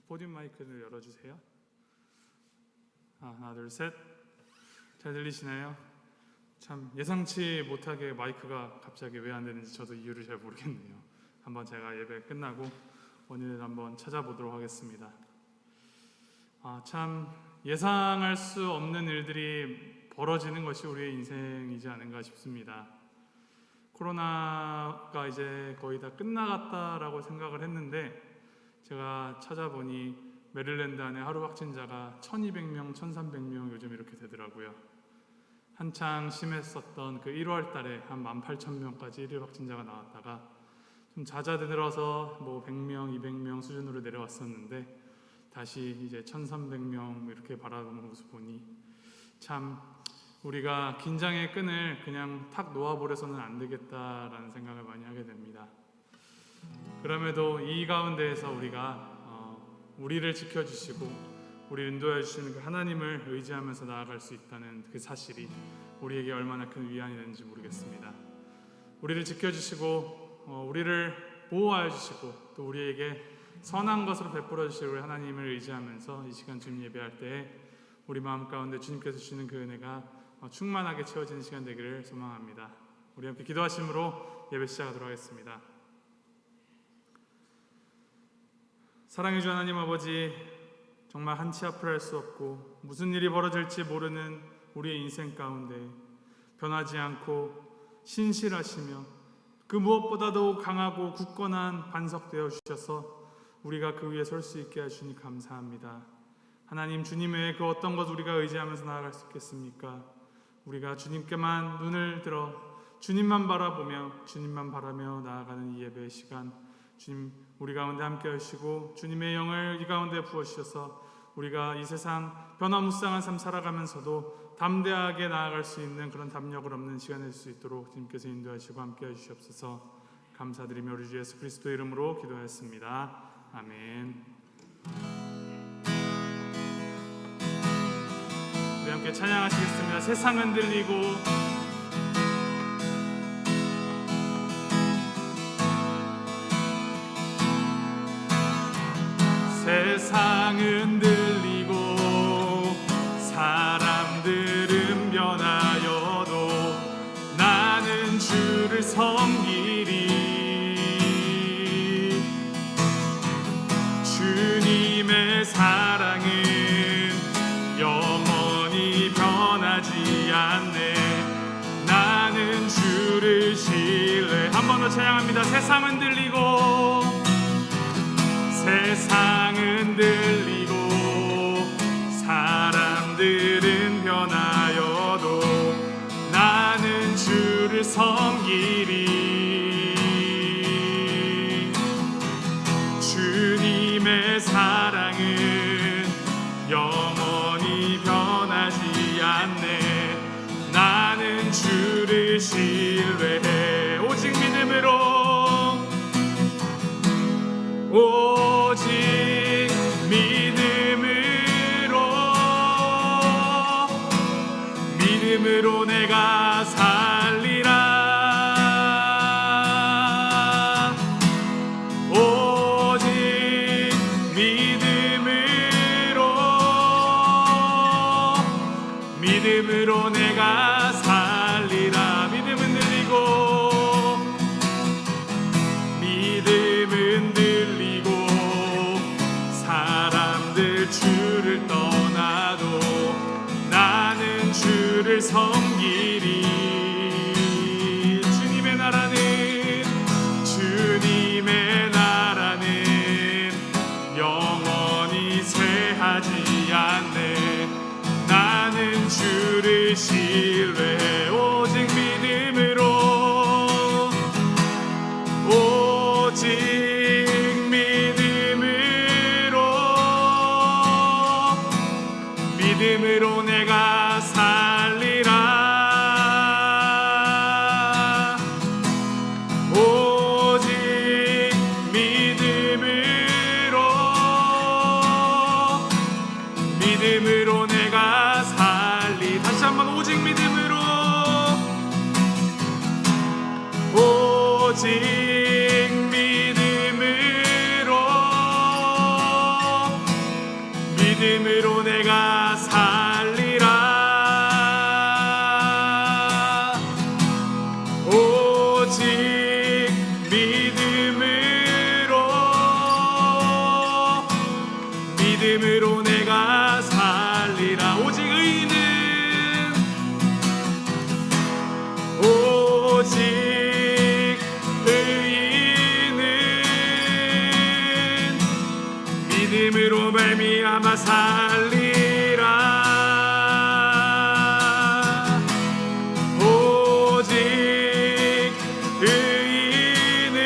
포디움 마이크를 열어주세요. 하나 둘 셋. 잘 들리시나요? 참 예상치 못하게 마이크가 갑자기 왜 안 되는지 저도 이유를 잘 모르겠네요. 한번 제가 예배 끝나고 원인을 한번 찾아보도록 하겠습니다. 참 예상할 수 없는 일들이 벌어지는 것이 우리의 인생이지 않은가 싶습니다. 코로나가 이제 거의 다 끝나갔다라고 생각을 했는데 제가 찾아보니 메릴랜드 안에 하루 확진자가 1200명, 1300명 요즘 이렇게 되더라고요. 한창 심했었던 그 1월 달에 한 18,000명까지 일일 확진자가 나왔다가 좀 잦아들어서 100명, 200명 수준으로 내려왔었는데 다시 이제 1300명 이렇게 바라보는 모습 보니 참 우리가 긴장의 끈을 그냥 탁 놓아버려서는 안 되겠다라는 생각을 많이 하게 됩니다. 그럼에도 이 가운데에서 우리가 우리를 지켜주시고 우리를 인도해 주시는 그 하나님을 의지하면서 나아갈 수 있다는 그 사실이 우리에게 얼마나 큰 위안이 되는지 모르겠습니다. 우리를 지켜주시고 우리를 보호하여 주시고 또 우리에게 선한 것으로 베풀어 주실 우리 하나님을 의지하면서 이 시간 주님 예배할 때에 우리 마음 가운데 주님께서 주시는 그 은혜가 충만하게 채워지는 시간 되기를 소망합니다. 우리 함께 기도하심으로 예배 시작하도록 하겠습니다. 사랑해 주 하나님 아버지, 정말 한치 앞을 알 수 없고 무슨 일이 벌어질지 모르는 우리의 인생 가운데 변하지 않고 신실하시며 그 무엇보다도 강하고 굳건한 반석 되어 주셔서 우리가 그 위에 설 수 있게 하시니 감사합니다. 하나님, 주님 외에 그 어떤 것 우리가 의지하면서 나아갈 수 있겠습니까? 우리가 주님께만 눈을 들어 주님만 바라보며 주님만 바라며 나아가는 이 예배의 시간, 주님 우리 가운데 함께 하시고 주님의 영을 이 가운데 부어주셔서 우리가 이 세상 변화무쌍한 삶 살아가면서도 담대하게 나아갈 수 있는 그런 담력을 얻는 시간 될 수 있도록 주님께서 인도하시고 함께 해주시옵소서. 감사드리며 우리 주 예수 그리스도 이름으로 기도하였습니다. 아멘. 우리 함께 찬양하시겠습니다. 세상은 들리고 세상은 들리고 사람들은 변하여도 나는 주를 섬기리. 주님의 사랑은 영원히 변하지 않네. 나는 주를 신뢰. 한 번 더 찬양합니다. 세상은 들리고 세상은 들리고 사람들은 변하여도 나는 주를 섬기리. 주님의 사랑은 영원히 변하지 않네. 나는 주를 신뢰해. 오직 믿음으로 오직 믿음으로 내가 살리라. 오직 믿음으로 내가 살리라. 믿음은 들리고 사람들 주를 떠나도 나는 주를 섬기리. 주님의 나라는 영원히 쇠하지 않네. 나는 주를 신뢰해. 오직 믿음으로 내가 살리라. 오직 믿음으로 내가 살리. 다시 한번 오직 믿음으로 오직 믿음으로 믿음으로 내가 살리라. 오직 믿음으로 내가 살리라. 오직 의인은 믿음으로 말미암아 살리라. 오직 의인은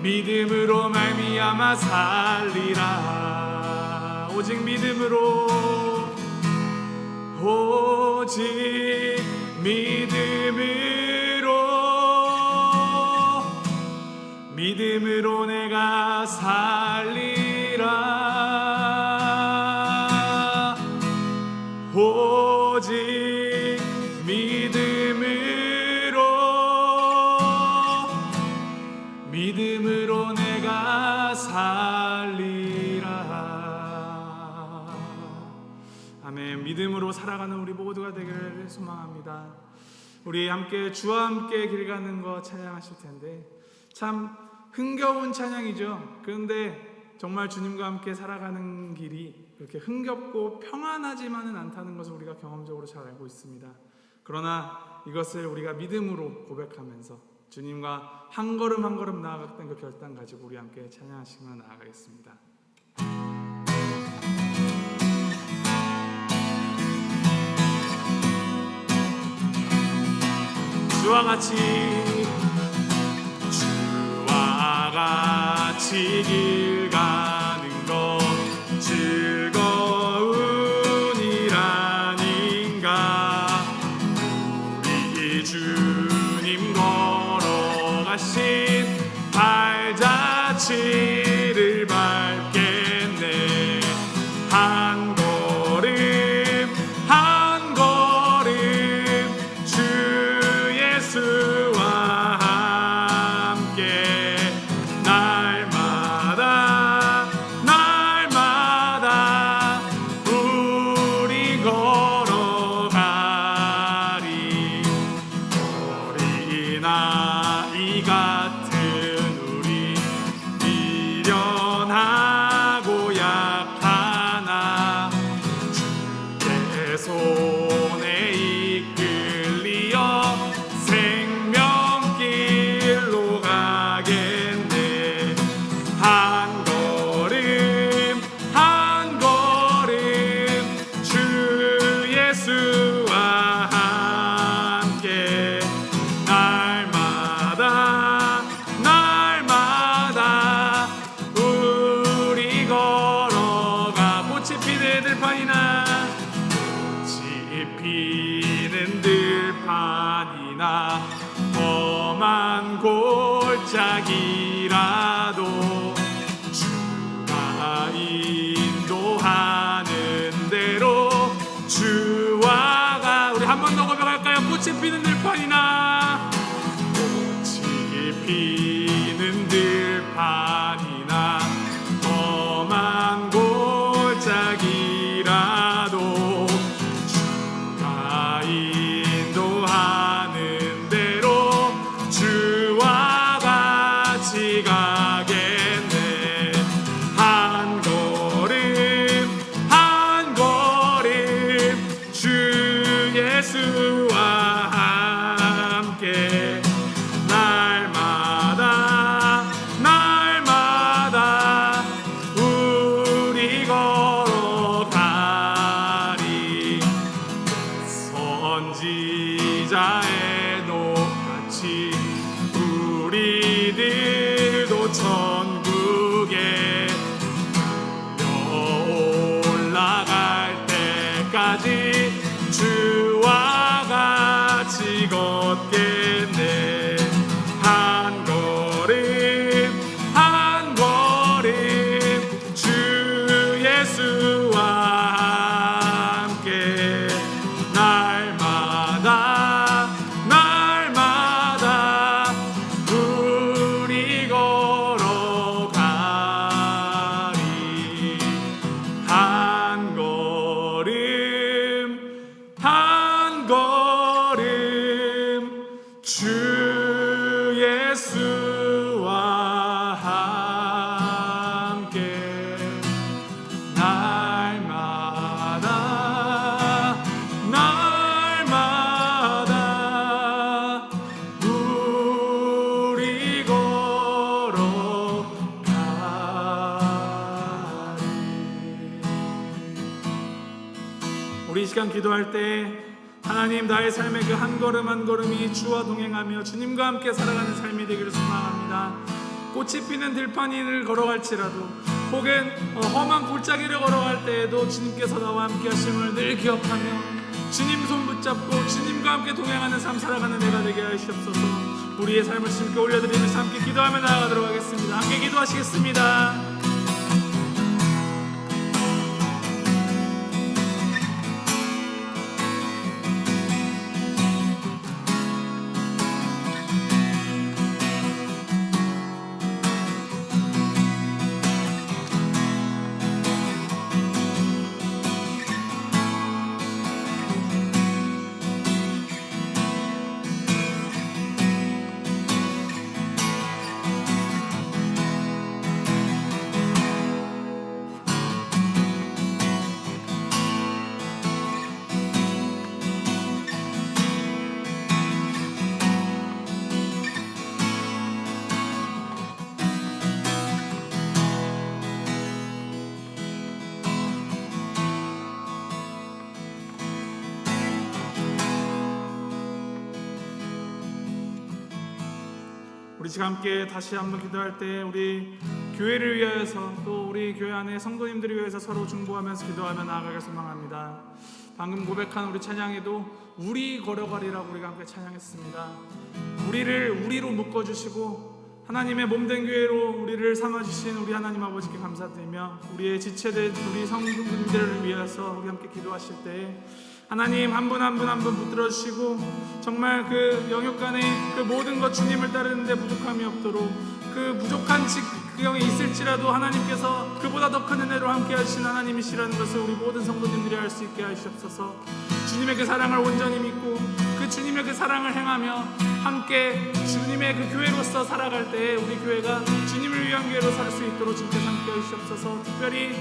믿음으로 말미암아 살리라. 오직 믿음으로, 오직 믿음으로 내가 살리라. 오직 믿음으로 내가 살리라. 아멘. 믿음으로 살아가는 우리 모두가 되기를 소망합니다. 우리 함께 주와 함께 길 가는 거 찬양하실 텐데 참 흥겨운 찬양이죠. 그런데 정말 주님과 함께 살아가는 길이 그렇게 흥겹고 평안하지만은 않다는 것을 우리가 경험적으로 잘 알고 있습니다. 그러나 이것을 우리가 믿음으로 고백하면서 주님과 한 걸음 한 걸음 나아갔던 그 결단 가지고 우리 함께 찬양하시며 나아가겠습니다. 주와 같이 길 가는 것 즐거운 일 아닌가. 우리 주님 걸어가신 발자취를 밟겠네. 한 걸음 한 걸음 주 예수와 함께 날마다 우리 걸어가리. 어린아이 같은 우리 미련하고 약하나 주의 손에 이끌리어 생명길로 가겠네. 한 걸음 한 걸음 주 예수와 함께 날마다 우리 걸어가. 꽃이 피는 들판이나 꽃이 피는 들판이나 험한 골짜기라도 주가 인도하는 대로 주와 가. 우리 한 번 더 고백할까요? 꽃이 피는 들판이나 꽃이 피는 들판이나 험한 골짜기라도 주가 인도하는 대로 주와 같이 가게 우리 이 시간 기도할 때 하나님, 나의 삶의 그 한 걸음 한 걸음이 주와 동행하며 주님과 함께 살아가는 삶이 되기를 소망합니다. 꽃이 피는 들판을 걸어갈지라도 혹은 험한 골짜기를 걸어갈 때에도 주님께서 나와 함께 하심을 늘 기억하며 주님 손 붙잡고 주님과 함께 동행하는 삶 살아가는 내가 되게 하시옵소서. 우리의 삶을 주님께 올려드리면서 함께 기도하며 나아가도록 하겠습니다. 함께 기도하시겠습니다. 우리 지금 함께 다시 한번 기도할 때 우리 교회를 위하여서 또 우리 교회 안에 성도님들을 위해서 서로 중보하면서 기도하며 나아가길 소망합니다. 방금 고백한 우리 찬양에도 우리 걸어가리라고 우리가 함께 찬양했습니다. 우리를 우리로 묶어주시고 하나님의 몸된 교회로 우리를 삼아주신 우리 하나님 아버지께 감사드리며 우리의 지체된 우리 성도님들을 위해서 우리 함께 기도하실 때 하나님 한 분 한 분 한 분 붙들어주시고 정말 그 영역간의 그 모든 것 주님을 따르는데 부족함이 없도록 그 부족한 지경에 있을지라도 하나님께서 그보다 더 큰 은혜로 함께 하신 하나님이시라는 것을 우리 모든 성도님들이 알 수 있게 하시옵소서. 주님의 그 사랑을 온전히 믿고 그 주님의 그 사랑을 행하며 함께 주님의 그 교회로서 살아갈 때 우리 교회가 주님을 위한 교회로 살 수 있도록 주님께서 함께 하시옵소서. 특별히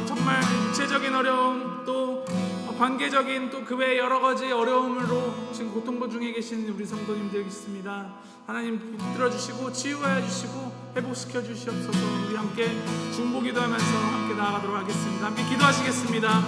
정말 육체적인 어려움 또 관계적인 또 그 외 여러 가지 어려움으로 지금 고통고 중에 계신 우리 성도님들 있습니다. 하나님 붙들어 주시고 치유하여 주시고 회복시켜 주시옵소서. 우리 함께 중보 기도하면서 함께 나아가도록 하겠습니다. 함께 기도하시겠습니다.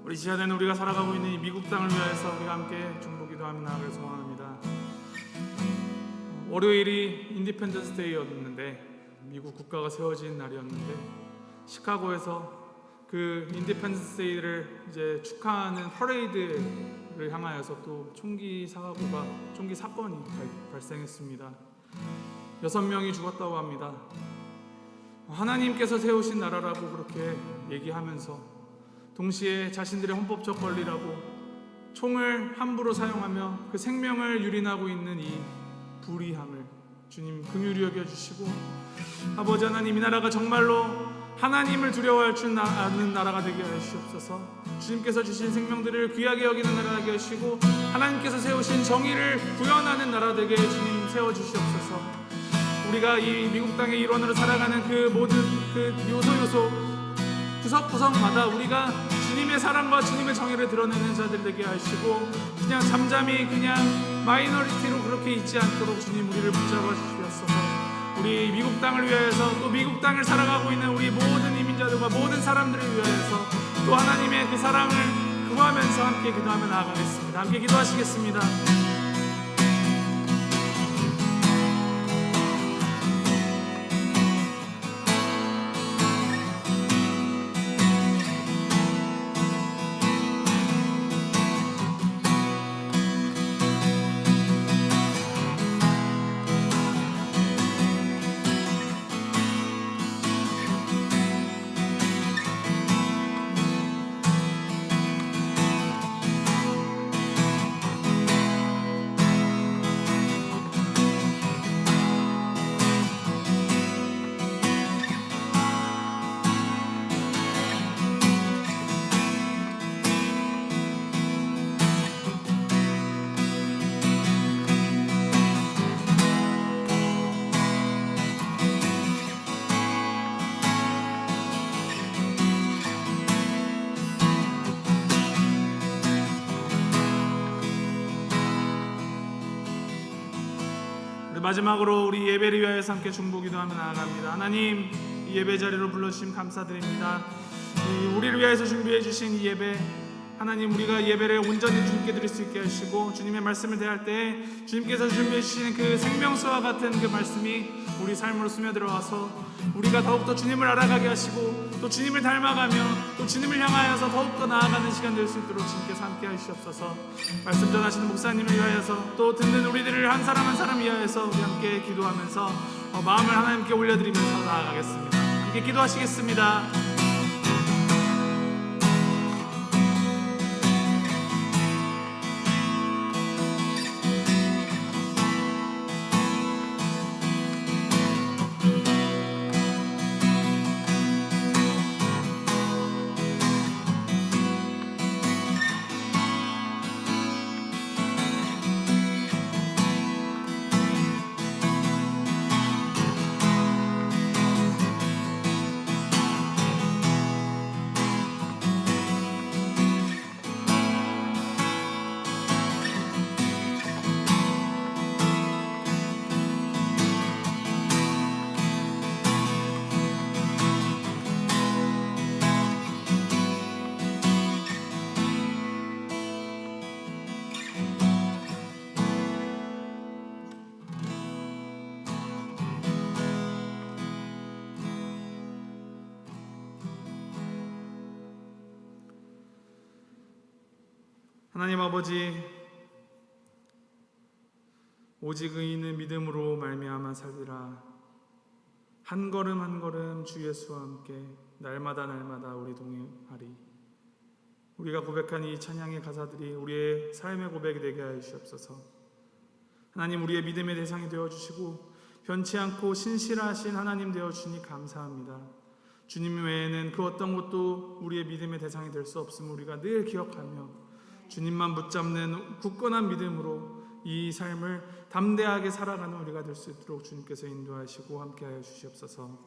우리 시간에는 우리가 살아가고 있는 이 미국 땅을 위하여서 우리가 함께 중보 기도하며 나아가길 소망합니다. 월요일이 인디펜던스 데이였는데 미국 국가가 세워진 날이었는데 시카고에서 그 인디펜던스 데이를 이제 축하하는 퍼레이드를 향하여서 또 총기 사건이 발생했습니다. 6명이 죽었다고 합니다. 하나님께서 세우신 나라라고 그렇게 얘기하면서 동시에 자신들의 헌법적 권리라고 총을 함부로 사용하며 그 생명을 유린하고 있는 이 불의함을 주님 긍휼히 여겨주시고 아버지 하나님, 이 나라가 정말로 하나님을 두려워할 줄 아는 나라가 되게 하시옵소서. 주님께서 주신 생명들을 귀하게 여기는 나라 되게 하시고 하나님께서 세우신 정의를 구현하는 나라 되게 주님 세워주시옵소서. 우리가 이 미국 땅의 일원으로 살아가는 그 모든 그 요소 구석구석마다 우리가 주님의 사랑과 주님의 정의를 드러내는 자들 되게 하시고 그냥 잠잠히 그냥 마이너리티로 그렇게 있지 않도록 주님 우리를 붙잡아 주시옵소서. 우리 미국 땅을 위하여서 또 미국 땅을 살아가고 있는 우리 모든 이민자들과 모든 사람들을 위하여서 또 하나님의 그 사랑을 구하면서 함께 기도하며 나아가겠습니다. 함께 기도하시겠습니다. 마지막으로 우리 예배를 위하여서 함께 중보 기도하며 나아갑니다. 하나님, 이 예배 자리로 불러주심 감사드립니다. 우리를 위하여서 준비해 주신 이 예배, 하나님, 우리가 예배를 온전히 주님께 드릴 수 있게 하시고, 주님의 말씀을 대할 때 주님께서 준비해 주시는 그 생명수와 같은 그 말씀이 우리 삶으로 스며들어와서 우리가 더욱더 주님을 알아가게 하시고, 또 주님을 닮아가며 또 주님을 향하여서 더욱더 나아가는 시간 될 수 있도록 주님께서 함께 하시옵소서. 말씀 전하시는 목사님을 위하여서, 또 듣는 우리들을 한 사람 한 사람 위하여서 우리 함께 기도하면서 마음을 하나님께 올려드리면서 나아가겠습니다. 함께 기도하시겠습니다. 하나님 아버지, 오직 의인은 믿음으로 말미암아 살리라. 한 걸음 한 걸음 주 예수와 함께 날마다 우리 동행하리. 우리가 고백한 이 찬양의 가사들이 우리의 삶의 고백이 되게 하여 주시옵소서. 하나님, 우리의 믿음의 대상이 되어주시고 변치 않고 신실하신 하나님 되어주니 감사합니다. 주님 외에는 그 어떤 것도 우리의 믿음의 대상이 될 수 없음을 우리가 늘 기억하며 주님만 붙잡는 굳건한 믿음으로 이 삶을 담대하게 살아가는 우리가 될 수 있도록 주님께서 인도하시고 함께하여 주시옵소서.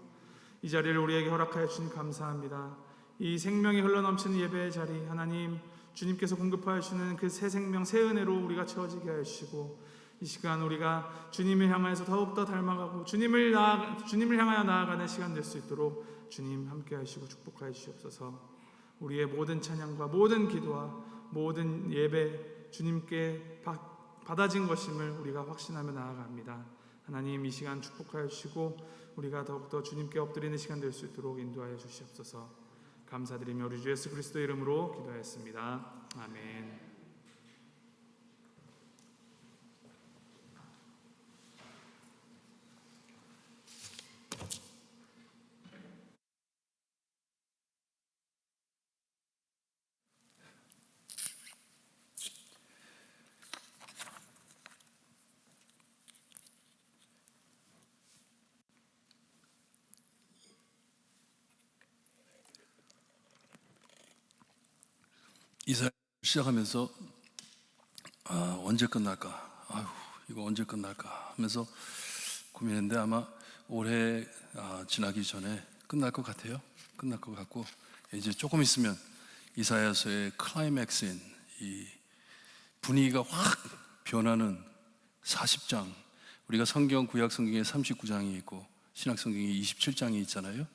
이 자리를 우리에게 허락하여 주니 감사합니다. 이 생명이 흘러넘치는 예배의 자리, 하나님 주님께서 공급하여 주시는 그 새 생명, 새 은혜로 우리가 채워지게 하여 주시고, 이 시간 우리가 주님을 향하여서 더욱더 닮아가고 주님을 향하여 나아가는 시간 될 수 있도록 주님 함께 하시고 축복하여 주시옵소서. 우리의 모든 찬양과 모든 기도와 모든 예배 주님께 받아진 것임을 우리가 확신하며 나아갑니다. 하나님, 이 시간 축복하여 주시고 우리가 더욱더 주님께 엎드리는 시간 될 수 있도록 인도하여 주시옵소서. 감사드리며 우리 주 예수 그리스도의 이름으로 기도하였습니다. 아멘. 이사야 시작하면서 언제 끝날까? 이거 언제 끝날까? 하면서 고민했는데 아마 올해 지나기 전에 끝날 것 같아요. 끝날 것 같고, 이제 조금 있으면 이사야서의 클라이맥스인 이 분위기가 확 변하는 40장, 우리가 구약 성경에 39장이 있고 신약 성경에 27장이 있잖아요.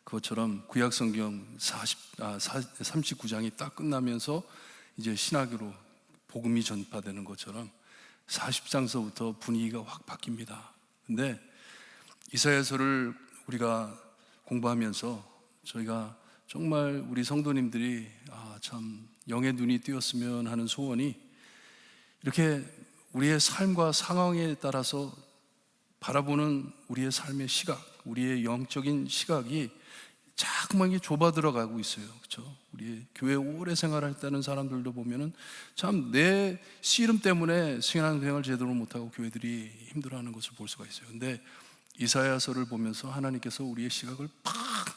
그것처럼 구약 성경 39장이 딱 끝나면서 이제 신학으로 복음이 전파되는 것처럼 40장서부터 분위기가 확 바뀝니다. 근데 이사야서를 우리가 공부하면서 저희가 정말 우리 성도님들이 참 영의 눈이 띄었으면 하는 소원이, 이렇게 우리의 삶과 상황에 따라서 바라보는 우리의 삶의 시각, 우리의 영적인 시각이 자꾸만 이게 좁아 들어가고 있어요. 그렇죠? 우리 교회 오래 생활했다는 사람들도 보면은 참 내 씨름 때문에 신앙생활 제대로 못하고 교회들이 힘들어하는 것을 볼 수가 있어요. 근데 이사야서를 보면서 하나님께서 우리의 시각을 팍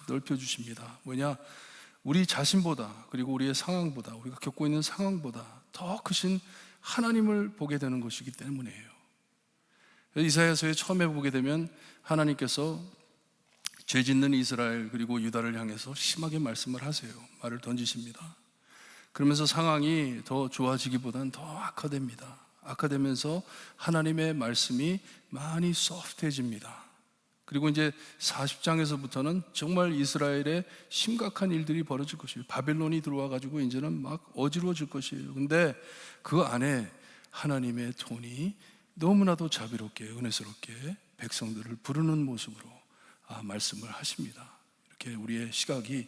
넓혀 주십니다. 뭐냐? 우리 자신보다, 그리고 우리의 상황보다, 우리가 겪고 있는 상황보다 더 크신 하나님을 보게 되는 것이기 때문이에요. 이사야서에 처음에 보게 되면 하나님께서 죄 짓는 이스라엘 그리고 유다를 향해서 심하게 말씀을 하세요. 말을 던지십니다. 그러면서 상황이 더 좋아지기보다는 더 악화됩니다. 악화되면서 하나님의 말씀이 많이 소프트해집니다. 그리고 이제 40장에서부터는 정말 이스라엘에 심각한 일들이 벌어질 것이에요. 바벨론이 들어와 가지고 이제는 막 어지러워질 것이에요. 근데 그 안에 하나님의 톤이 너무나도 자비롭게 은혜스럽게 백성들을 부르는 모습으로 말씀을 하십니다. 이렇게 우리의 시각이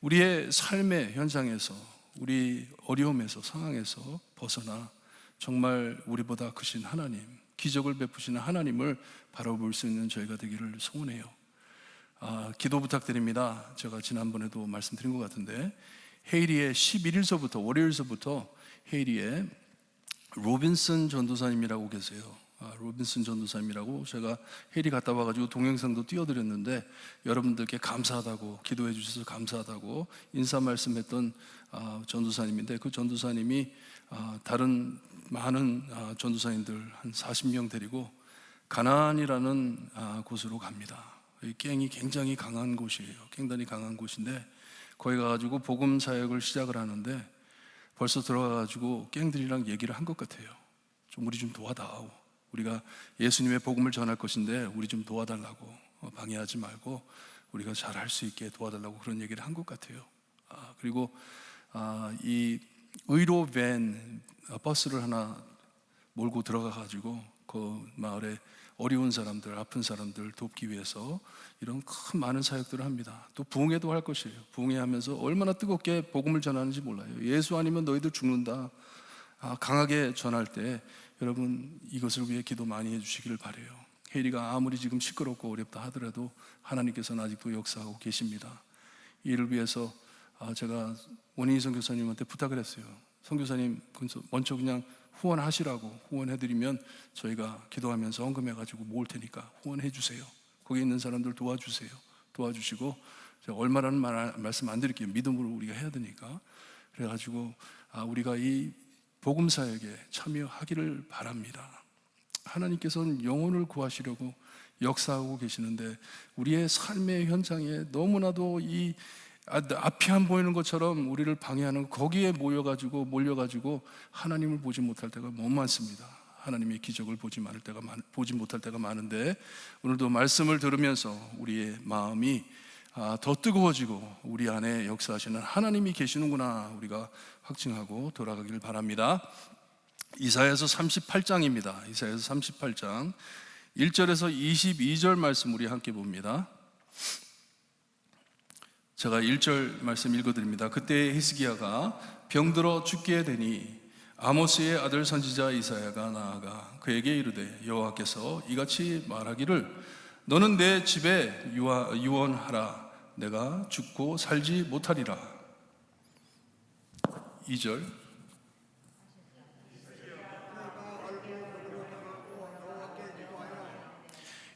우리의 삶의 현장에서, 우리 어려움에서, 상황에서 벗어나 정말 우리보다 크신 하나님, 기적을 베푸시는 하나님을 바라볼 수 있는 저희가 되기를 소원해요. 기도 부탁드립니다. 제가 지난번에도 말씀드린 것 같은데 헤이리의 11일서부터, 월요일서부터 헤이리의 로빈슨 전도사님이라고 계세요. 로빈슨 전도사님이라고, 제가 헤이리 갔다 와가지고 동영상도 띄워드렸는데 여러분들께 감사하다고, 기도해 주셔서 감사하다고 인사 말씀했던 전도사님인데, 그 전도사님이 다른 많은 전도사님들 한 40명 데리고 가나안이라는 곳으로 갑니다. 이 갱이 굉장히 강한 곳이에요. 굉장히 강한 곳인데 거기 가가지고 복음 사역을 시작을 하는데 벌써 들어가가지고 갱들이랑 얘기를 한 것 같아요. 우리 좀 도와다오. 우리가 예수님의 복음을 전할 것인데 우리 좀 도와달라고, 방해하지 말고 우리가 잘 할 수 있게 도와달라고 그런 얘기를 한 것 같아요. 그리고 이 의료 밴 버스를 하나 몰고 들어가가지고 그 마을에 어려운 사람들, 아픈 사람들 돕기 위해서 이런 큰 많은 사역들을 합니다. 또 부흥회도 할 것이에요. 부흥회하면서 얼마나 뜨겁게 복음을 전하는지 몰라요. 예수 아니면 너희들 죽는다, 강하게 전할 때 여러분 이것을 위해 기도 많이 해주시기를 바라요. 헤이리가 아무리 지금 시끄럽고 어렵다 하더라도 하나님께서는 아직도 역사하고 계십니다. 이를 위해서 제가 원인희 선교사님한테 부탁을 했어요. 선교사님 먼저 그냥 후원하시라고, 후원해드리면 저희가 기도하면서 헌금해가지고 모을 테니까 후원해 주세요. 거기 있는 사람들 도와주세요. 도와주시고, 제가 얼마라는 말씀 안 드릴게요. 믿음으로 우리가 해야 되니까. 그래가지고 우리가 이 복음 사역에 참여하기를 바랍니다. 하나님께서는 영혼을 구하시려고 역사하고 계시는데 우리의 삶의 현장에 너무나도 이 앞이 안 보이는 것처럼 우리를 방해하는 거기에 몰려가지고 하나님을 보지 못할 때가 너무 많습니다. 하나님의 기적을 보지 못할 때가 많은데 오늘도 말씀을 들으면서 우리의 마음이 더 뜨거워지고 우리 안에 역사하시는 하나님이 계시는구나 우리가 확증하고 돌아가기를 바랍니다. 이사야서 38장입니다. 이사야서 38장 1절에서 22절 말씀 우리 함께 봅니다. 제가 1절 말씀 읽어드립니다. 그때 히스기야가 병들어 죽게 되니 아모스의 아들 선지자 이사야가 나아가 그에게 이르되 여호와께서 이같이 말하기를 너는 내 집에 유언하라. 내가 죽고 살지 못하리라. 2절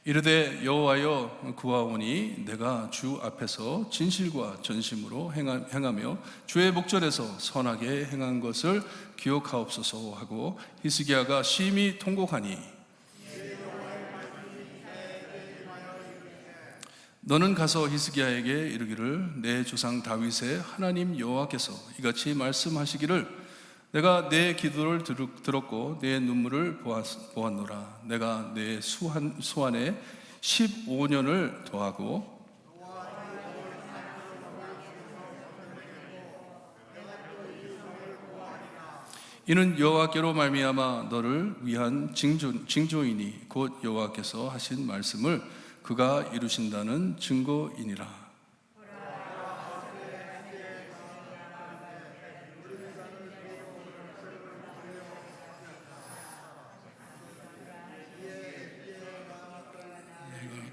이르되 여호와여 구하오니 내가 주 앞에서 진실과 전심으로 행하며 주의 목전에서 선하게 행한 것을 기억하옵소서 하고 히스기야가 심히 통곡하니 너는 가서 히스기야에게 이르기를 내 조상 다윗의 하나님 여호와께서 이같이 말씀하시기를 내가 내 기도를 들었고 내 눈물을 보았노라. 내가 내 수완에 15년을 더하고 이는 여호와께로 말미암아 너를 위한 징조이니 곧 여호와께서 하신 말씀을 그가 이루신다는 증거이니라.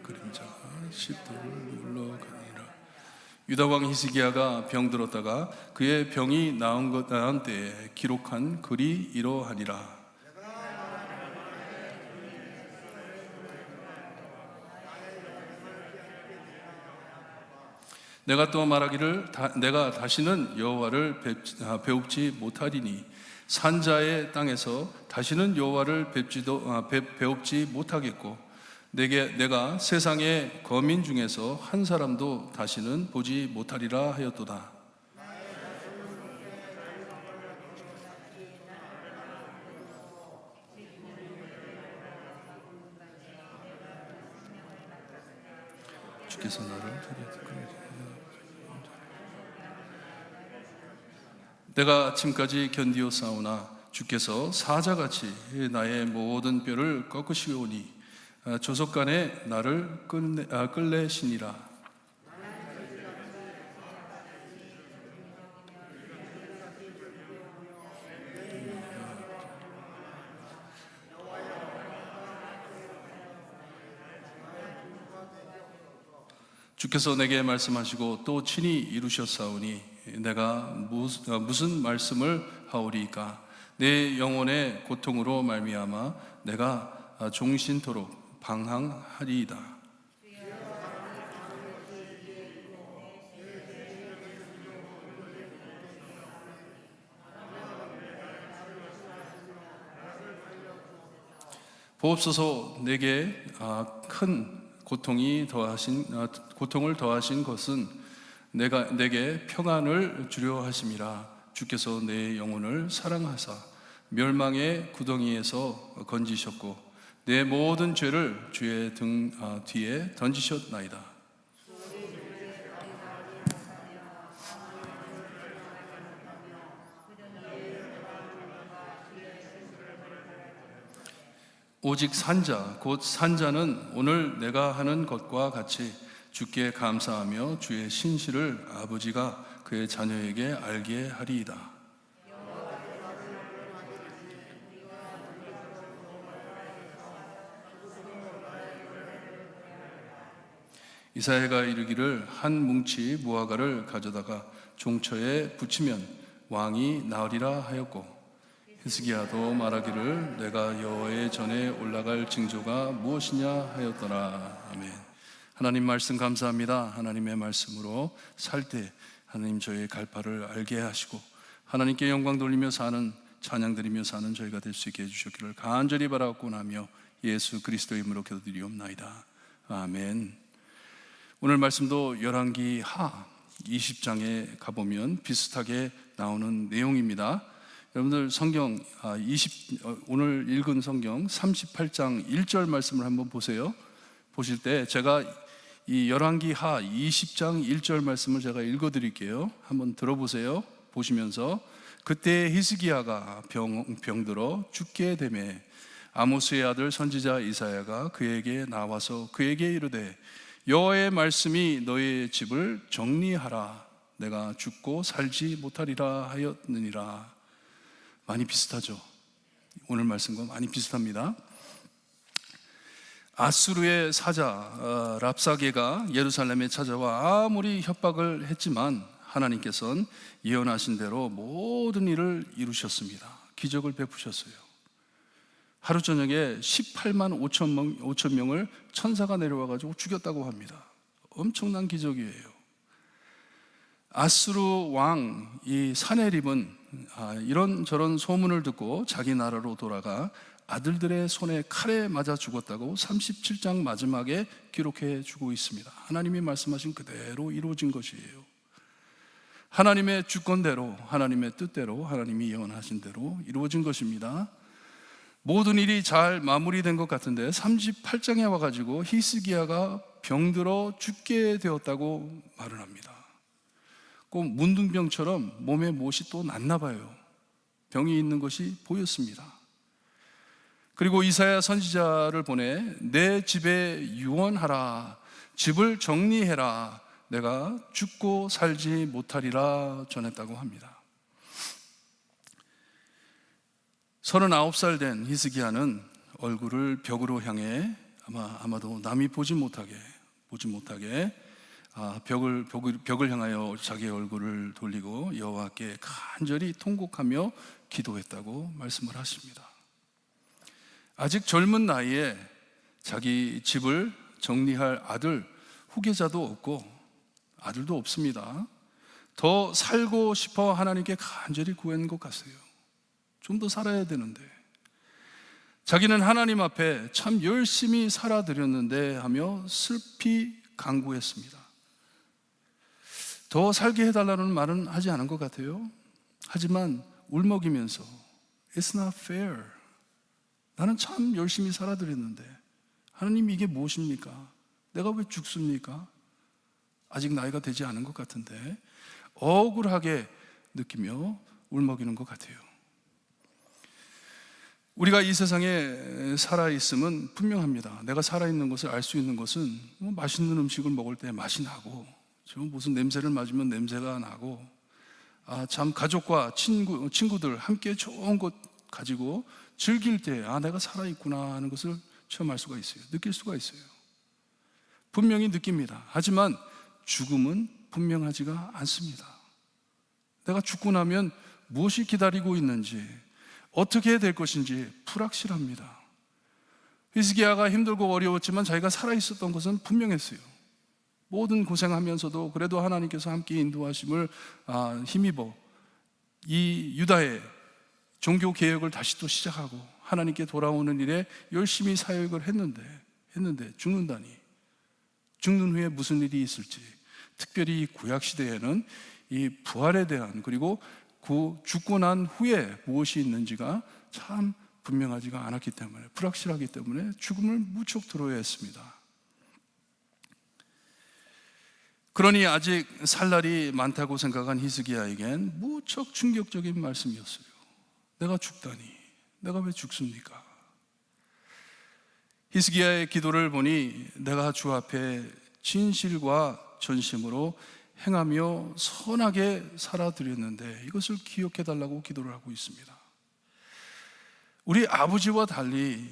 그림자가 10도를 물러가니라. 유다왕 히스기야가 병들었다가 그의 병이 나은 때에 기록한 글이 이러하니라. 내가 또 말하기를 내가 다시는 여호와를 배웁지 못하리니 산자의 땅에서 다시는 여호와를 배웁지 못하겠고 내가 세상의 거민 중에서 한 사람도 다시는 보지 못하리라 하였도다. 주께서 나를 데려다 내가 아침까지 견디었사오나 주께서 사자같이 나의 모든 뼈를 꺾으시오니 조속간에 나를 끌내시니라. 주께서 내게 말씀하시고 또 친히 이루셨사오니 내가 무슨 말씀을 하오리이까. 내 영혼의 고통으로 말미암아 내가 종신토록 방황하리이다. 보옵소서. 내게 큰 고통을 더하신 것은 내게 평안을 주려 하심이라. 주께서 내 영혼을 사랑하사 멸망의 구덩이에서 건지셨고 내 모든 죄를 주의 등 뒤에 던지셨나이다. 오직 산자 곧 산자는 오늘 내가 하는 것과 같이 주께 감사하며 주의 신실을 아버지가 그의 자녀에게 알게 하리이다. 이사야가 이르기를 한 뭉치 무화과를 가져다가 종처에 붙이면 왕이 나으리라 하였고 히스기야도 말하기를 내가 여호와의 전에 올라갈 징조가 무엇이냐 하였더라. 아멘. 하나님 말씀 감사합니다. 하나님의 말씀으로 살 때 하나님 저희의 갈바를 알게 하시고 하나님께 영광 돌리며 사는 찬양 드리며 사는 저희가 될 수 있게 해주셨기를 간절히 바라옵고나며 예수 그리스도의 이름으로 기도드리옵나이다. 아멘. 오늘 말씀도 열왕기 하 20장에 가보면 비슷하게 나오는 내용입니다. 여러분들 성경 오늘 읽은 성경 38장 1절 말씀을 한번 보세요. 보실 때 제가 이 열왕기 하 20장 1절 말씀을 제가 읽어드릴게요. 한번 들어보세요. 보시면서 그때 히스기야가 병들어 죽게 되매 아모스의 아들 선지자 이사야가 그에게 나와서 그에게 이르되 여호와의 말씀이 너의 집을 정리하라. 내가 죽고 살지 못하리라 하였느니라. 많이 비슷하죠? 오늘 말씀과 많이 비슷합니다. 아수르의 사자 랍사게가 예루살렘에 찾아와 아무리 협박을 했지만 하나님께서는 예언하신 대로 모든 일을 이루셨습니다. 기적을 베푸셨어요. 하루 저녁에 18만 5천 명을 천사가 내려와가지고 죽였다고 합니다. 엄청난 기적이에요. 아수르 왕 이 사네립은 이런저런 소문을 듣고 자기 나라로 돌아가 아들들의 손에 칼에 맞아 죽었다고 37장 마지막에 기록해 주고 있습니다. 하나님이 말씀하신 그대로 이루어진 것이에요. 하나님의 주권대로, 하나님의 뜻대로, 하나님이 예언하신 대로 이루어진 것입니다. 모든 일이 잘 마무리된 것 같은데 38장에 와가지고 히스기야가 병들어 죽게 되었다고 말을 합니다. 꼭 문둥병처럼 몸에 못이 또 났나 봐요. 병이 있는 것이 보였습니다. 그리고 이사야 선지자를 보내 내 집에 유언하라. 집을 정리해라. 내가 죽고 살지 못하리라 전했다고 합니다. 39살 된 히스기야는 얼굴을 벽으로 향해 아마도 남이 보지 못하게 벽을 향하여 자기의 얼굴을 돌리고 여호와께 간절히 통곡하며 기도했다고 말씀을 하십니다. 아직 젊은 나이에 자기 집을 정리할 후계자도 없고 아들도 없습니다. 더 살고 싶어 하나님께 간절히 구한 것 같아요. 좀 더 살아야 되는데 자기는 하나님 앞에 참 열심히 살아드렸는데 하며 슬피 간구했습니다. 더 살게 해달라는 말은 하지 않은 것 같아요. 하지만 울먹이면서 It's not fair. 나는 참 열심히 살아드렸는데 하나님 이게 무엇입니까? 내가 왜 죽습니까? 아직 나이가 되지 않은 것 같은데 억울하게 느끼며 울먹이는 것 같아요. 우리가 이 세상에 살아있음은 분명합니다. 내가 살아있는 것을 알 수 있는 것은 맛있는 음식을 먹을 때 맛이 나고, 지금 무슨 냄새를 맡으면 냄새가 나고, 참 가족과 친구들 함께 좋은 것 가지고 즐길 때 내가 살아있구나 하는 것을 체험할 수가 있어요. 느낄 수가 있어요. 분명히 느낍니다. 하지만 죽음은 분명하지가 않습니다. 내가 죽고 나면 무엇이 기다리고 있는지, 어떻게 될 것인지 불확실합니다. 히스기야가 힘들고 어려웠지만 자기가 살아있었던 것은 분명했어요. 모든 고생하면서도 그래도 하나님께서 함께 인도하심을 힘입어 이 유다의 종교 개혁을 다시 또 시작하고 하나님께 돌아오는 일에 열심히 사역을 했는데 죽는다니. 죽는 후에 무슨 일이 있을지, 특별히 구약 시대에는 이 부활에 대한, 그리고 그 죽고 난 후에 무엇이 있는지가 참 분명하지가 않았기 때문에, 불확실하기 때문에 죽음을 무척 두려워야 했습니다. 그러니 아직 살 날이 많다고 생각한 히스기야에겐 무척 충격적인 말씀이었어요. 내가 죽다니, 내가 왜 죽습니까? 히스기야의 기도를 보니 내가 주 앞에 진실과 전심으로 행하며 선하게 살아드렸는데 이것을 기억해달라고 기도를 하고 있습니다. 우리 아버지와 달리,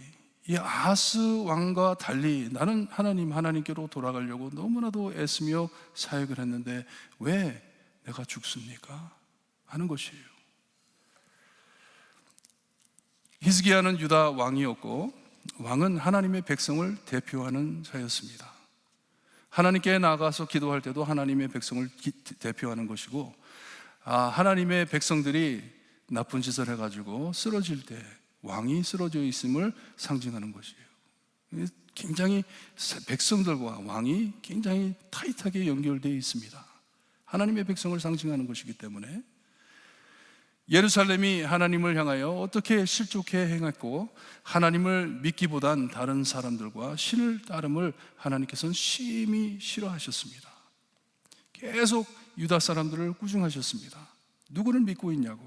이 아하스 왕과 달리 나는 하나님께로 돌아가려고 너무나도 애쓰며 사역을 했는데 왜 내가 죽습니까? 하는 것이에요. 히스기야는 유다 왕이었고, 왕은 하나님의 백성을 대표하는 자였습니다. 하나님께 나가서 기도할 때도 하나님의 백성을 대표하는 것이고, 하나님의 백성들이 나쁜 짓을 해가지고 쓰러질 때 왕이 쓰러져 있음을 상징하는 것이에요. 굉장히 백성들과 왕이 굉장히 타이트하게 연결되어 있습니다. 하나님의 백성을 상징하는 것이기 때문에 예루살렘이 하나님을 향하여 어떻게 실족해 행했고, 하나님을 믿기보단 다른 사람들과 신을 따름을 하나님께서는 심히 싫어하셨습니다. 계속 유다 사람들을 꾸중하셨습니다. 누구를 믿고 있냐고.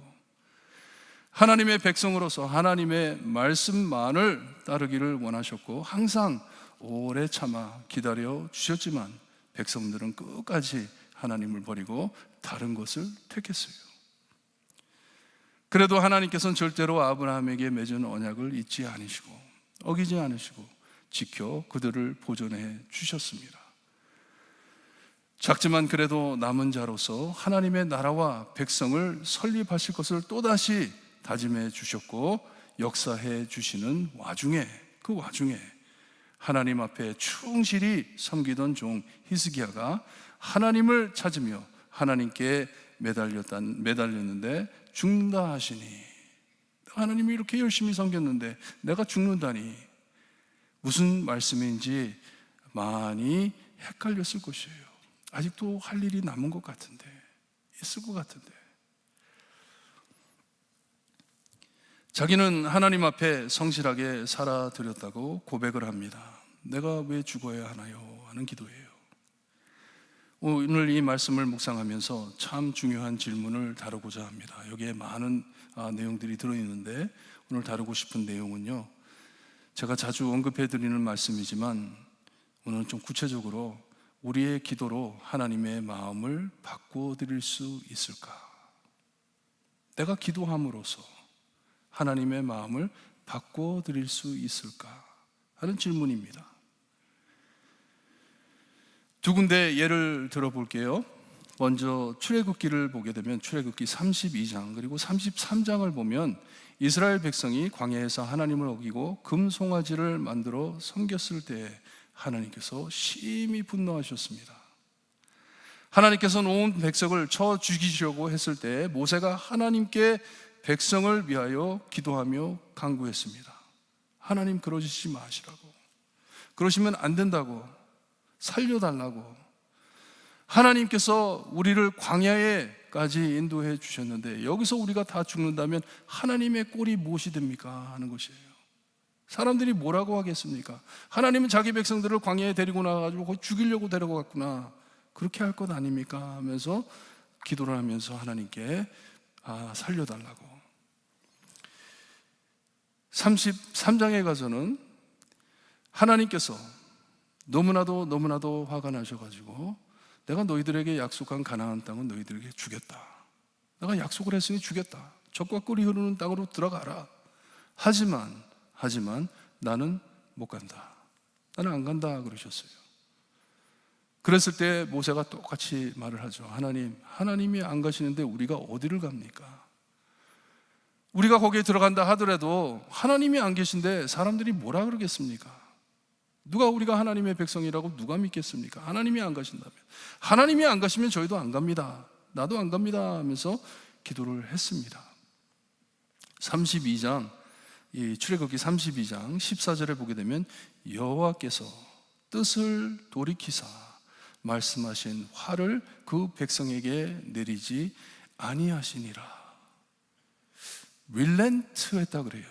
하나님의 백성으로서 하나님의 말씀만을 따르기를 원하셨고, 항상 오래 참아 기다려 주셨지만 백성들은 끝까지 하나님을 버리고 다른 것을 택했어요. 그래도 하나님께서는 절대로 아브라함에게 맺은 언약을 잊지 않으시고 어기지 않으시고 지켜 그들을 보존해 주셨습니다. 작지만 그래도 남은 자로서 하나님의 나라와 백성을 설립하실 것을 또다시 다짐해 주셨고 역사해 주시는 와중에, 그 와중에 하나님 앞에 충실히 섬기던 종 히스기야가 하나님을 찾으며 하나님께 매달렸는데 죽는다 하시니, 하나님이 이렇게 열심히 섬겼는데 내가 죽는다니, 무슨 말씀인지 많이 헷갈렸을 것이에요. 아직도 할 일이 남은 것 같은데, 있을 것 같은데. 자기는 하나님 앞에 성실하게 살아드렸다고 고백을 합니다. 내가 왜 죽어야 하나요? 하는 기도예요. 오늘 이 말씀을 묵상하면서 참 중요한 질문을 다루고자 합니다. 여기에 많은 내용들이 들어있는데 오늘 다루고 싶은 내용은요, 제가 자주 언급해 드리는 말씀이지만 오늘 좀 구체적으로 우리의 기도로 하나님의 마음을 바꿔드릴 수 있을까? 내가 기도함으로써 하나님의 마음을 바꿔드릴 수 있을까? 하는 질문입니다. 두 군데 예를 들어볼게요. 먼저 출애굽기를 보게 되면 출애굽기 32장 그리고 33장을 보면 이스라엘 백성이 광야에서 하나님을 어기고 금송아지를 만들어 섬겼을 때 하나님께서 심히 분노하셨습니다. 하나님께서는 온 백성을 쳐 죽이시려고 했을 때 모세가 하나님께 백성을 위하여 기도하며 간구했습니다. 하나님 그러시지 마시라고, 그러시면 안 된다고, 살려달라고. 하나님께서 우리를 광야에까지 인도해 주셨는데 여기서 우리가 다 죽는다면 하나님의 꼴이 무엇이 됩니까? 하는 것이에요. 사람들이 뭐라고 하겠습니까? 하나님은 자기 백성들을 광야에 데리고 나가지고 거기 죽이려고 데려갔구나. 그렇게 할 것 아닙니까? 하면서 기도를 하면서 하나님께 살려달라고. 33장에 가서는 하나님께서 너무나도 화가 나셔가지고 내가 너희들에게 약속한 가나안 땅은 너희들에게 주겠다. 내가 약속을 했으니 주겠다. 젖과 꿀이 흐르는 땅으로 들어가라. 하지만 나는 못 간다. 나는 안 간다 그러셨어요. 그랬을 때 모세가 똑같이 말을 하죠. 하나님이 안 가시는데 우리가 어디를 갑니까? 우리가 거기에 들어간다 하더라도 하나님이 안 계신데 사람들이 뭐라 그러겠습니까? 누가 우리가 하나님의 백성이라고 누가 믿겠습니까? 하나님이 안 가신다면. 하나님이 안 가시면 저희도 안 갑니다. 나도 안 갑니다 하면서 기도를 했습니다. 32장, 출애굽기 32장 14절에 보게 되면 여호와께서 뜻을 돌이키사 말씀하신 화를 그 백성에게 내리지 아니하시니라. relent 했다 그래요.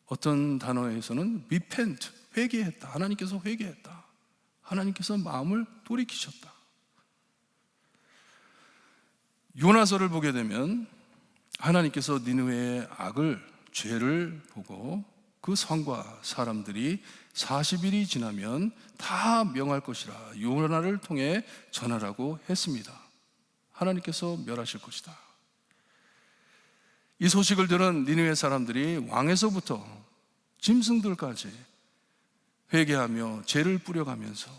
어떤 단어에서는 repent, 회개했다. 하나님께서 회개했다. 하나님께서 마음을 돌이키셨다. 요나서를 보게 되면 하나님께서 니느웨의 죄를 보고 그 성과 사람들이 40일이 지나면 다 명할 것이라 요나를 통해 전하라고 했습니다. 하나님께서 멸하실 것이다. 이 소식을 들은 니느웨 사람들이 왕에서부터 짐승들까지 회개하며 죄를 뿌려가면서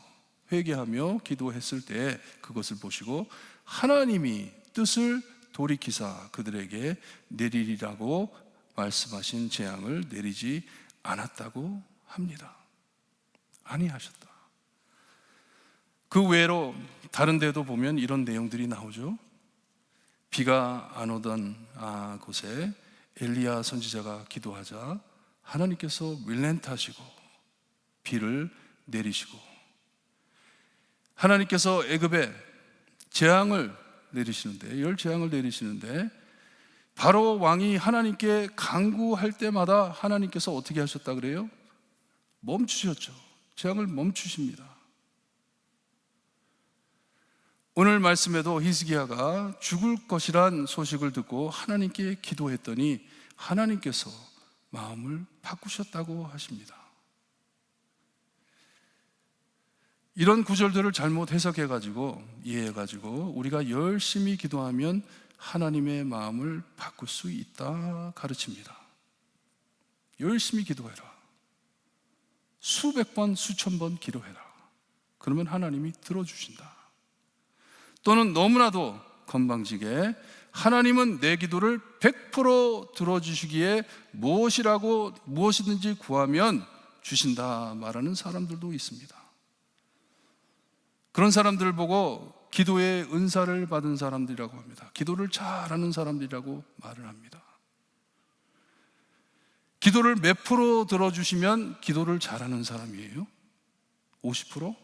회개하며 기도했을 때 그것을 보시고 하나님이 뜻을 돌이키사 그들에게 내리리라고 말씀하신 재앙을 내리지 않았다고 합니다. 아니하셨다. 그 외로 다른 데도 보면 이런 내용들이 나오죠. 비가 안 오던 곳에 엘리야 선지자가 기도하자 하나님께서 윌렌트하시고 비를 내리시고 하나님께서 애굽에 재앙을 내리시는데 열 재앙을 내리시는데 바로 왕이 하나님께 간구할 때마다 하나님께서 어떻게 하셨다 그래요? 멈추셨죠. 재앙을 멈추십니다. 오늘 말씀에도 히스기야가 죽을 것이란 소식을 듣고 하나님께 기도했더니 하나님께서 마음을 바꾸셨다고 하십니다. 이런 구절들을 잘못 해석해가지고 이해해가지고 우리가 열심히 기도하면 하나님의 마음을 바꿀 수 있다 가르칩니다. 열심히 기도해라. 수백 번, 수천 번 기도해라. 그러면 하나님이 들어주신다. 또는 너무나도 건방지게 하나님은 내 기도를 100% 들어주시기에 무엇이든지 구하면 주신다 말하는 사람들도 있습니다. 그런 사람들을 보고 기도의 은사를 받은 사람들이라고 합니다. 기도를 잘하는 사람들이라고 말을 합니다. 기도를 몇 프로 들어주시면 기도를 잘하는 사람이에요? 50%?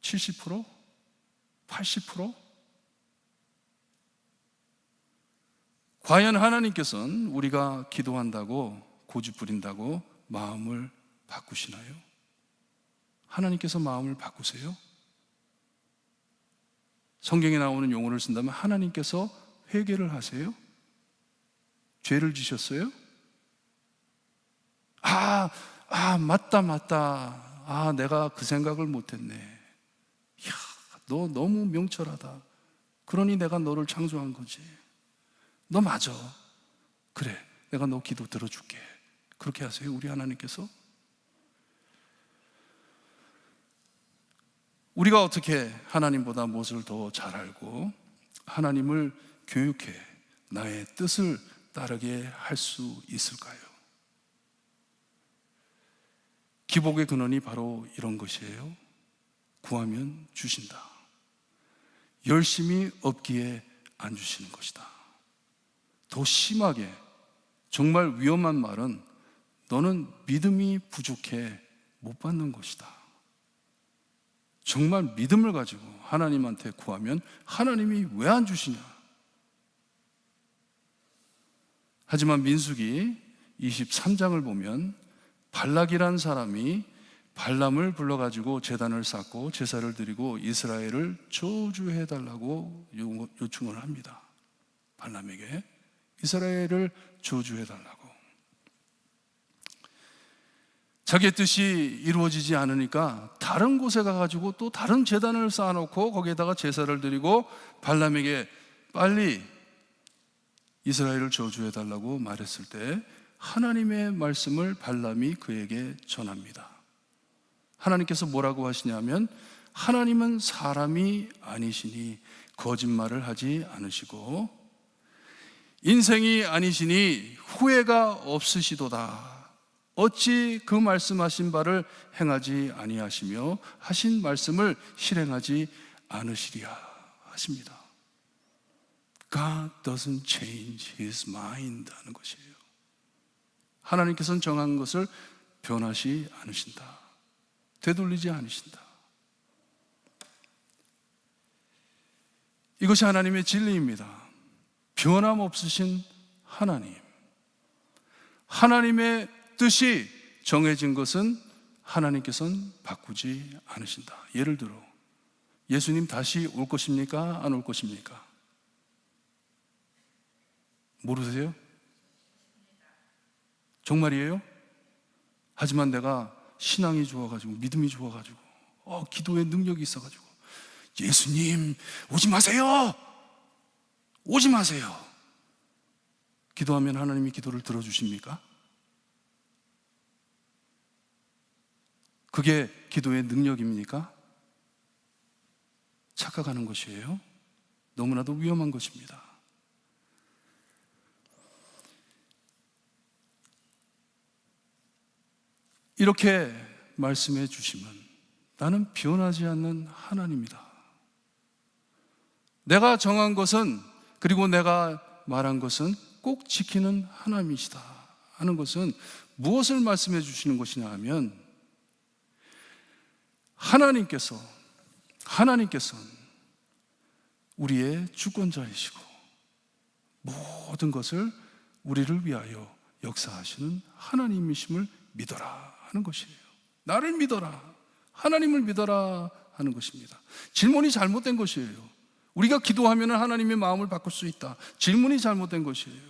70%? 80%? 과연 하나님께서는 우리가 기도한다고 고집부린다고 마음을 바꾸시나요? 하나님께서 마음을 바꾸세요? 성경에 나오는 용어를 쓴다면 하나님께서 회개를 하세요? 죄를 지셨어요? 맞다. 내가 그 생각을 못했네. 이야, 너 너무 명철하다. 그러니 내가 너를 창조한 거지. 너 맞아. 그래, 내가 너 기도 들어줄게. 그렇게 하세요, 우리 하나님께서? 우리가 어떻게 하나님보다 무엇을 더 잘 알고 하나님을 교육해 나의 뜻을 따르게 할 수 있을까요? 기복의 근원이 바로 이런 것이에요. 구하면 주신다. 열심히 얻기에 안 주시는 것이다. 더 심하게 정말 위험한 말은 너는 믿음이 부족해 못 받는 것이다. 정말 믿음을 가지고 하나님한테 구하면 하나님이 왜 안 주시냐? 하지만 민수기 23장을 보면 발락이란 사람이 발람을 불러가지고 제단을 쌓고 제사를 드리고 이스라엘을 저주해달라고 요청을 합니다. 발람에게 이스라엘을 저주해달라고. 자기의 뜻이 이루어지지 않으니까 다른 곳에 가가지고 또 다른 제단을 쌓아놓고 거기에다가 제사를 드리고 발람에게 빨리 이스라엘을 저주해달라고 말했을 때 하나님의 말씀을 발람이 그에게 전합니다. 하나님께서 뭐라고 하시냐면 하나님은 사람이 아니시니 거짓말을 하지 않으시고 인생이 아니시니 후회가 없으시도다. 어찌 그 말씀하신 바를 행하지 아니하시며 하신 말씀을 실행하지 않으시리야 하십니다. God doesn't change his mind 하는 것이에요. 하나님께서는 정한 것을 변하지 않으신다. 되돌리지 않으신다. 이것이 하나님의 진리입니다. 변함없으신 하나님. 하나님의 뜻이 정해진 것은 하나님께서는 바꾸지 않으신다. 예를 들어 예수님 다시 올 것입니까? 안 올 것입니까? 모르세요? 정말이에요? 하지만 내가 신앙이 좋아가지고 믿음이 좋아가지고 기도의 능력이 있어가지고 예수님 오지 마세요. 오지 마세요. 기도하면 하나님이 기도를 들어주십니까? 그게 기도의 능력입니까? 착각하는 것이에요. 너무나도 위험한 것입니다. 이렇게 말씀해 주시면 나는 변하지 않는 하나님이다. 내가 정한 것은 그리고 내가 말한 것은 꼭 지키는 하나님이시다 하는 것은 무엇을 말씀해 주시는 것이냐 하면 하나님께서는 우리의 주권자이시고 모든 것을 우리를 위하여 역사하시는 하나님이심을 믿어라 하는 것이에요. 나를 믿어라, 하나님을 믿어라 하는 것입니다. 질문이 잘못된 것이에요. 우리가 기도하면 하나님의 마음을 바꿀 수 있다. 질문이 잘못된 것이에요.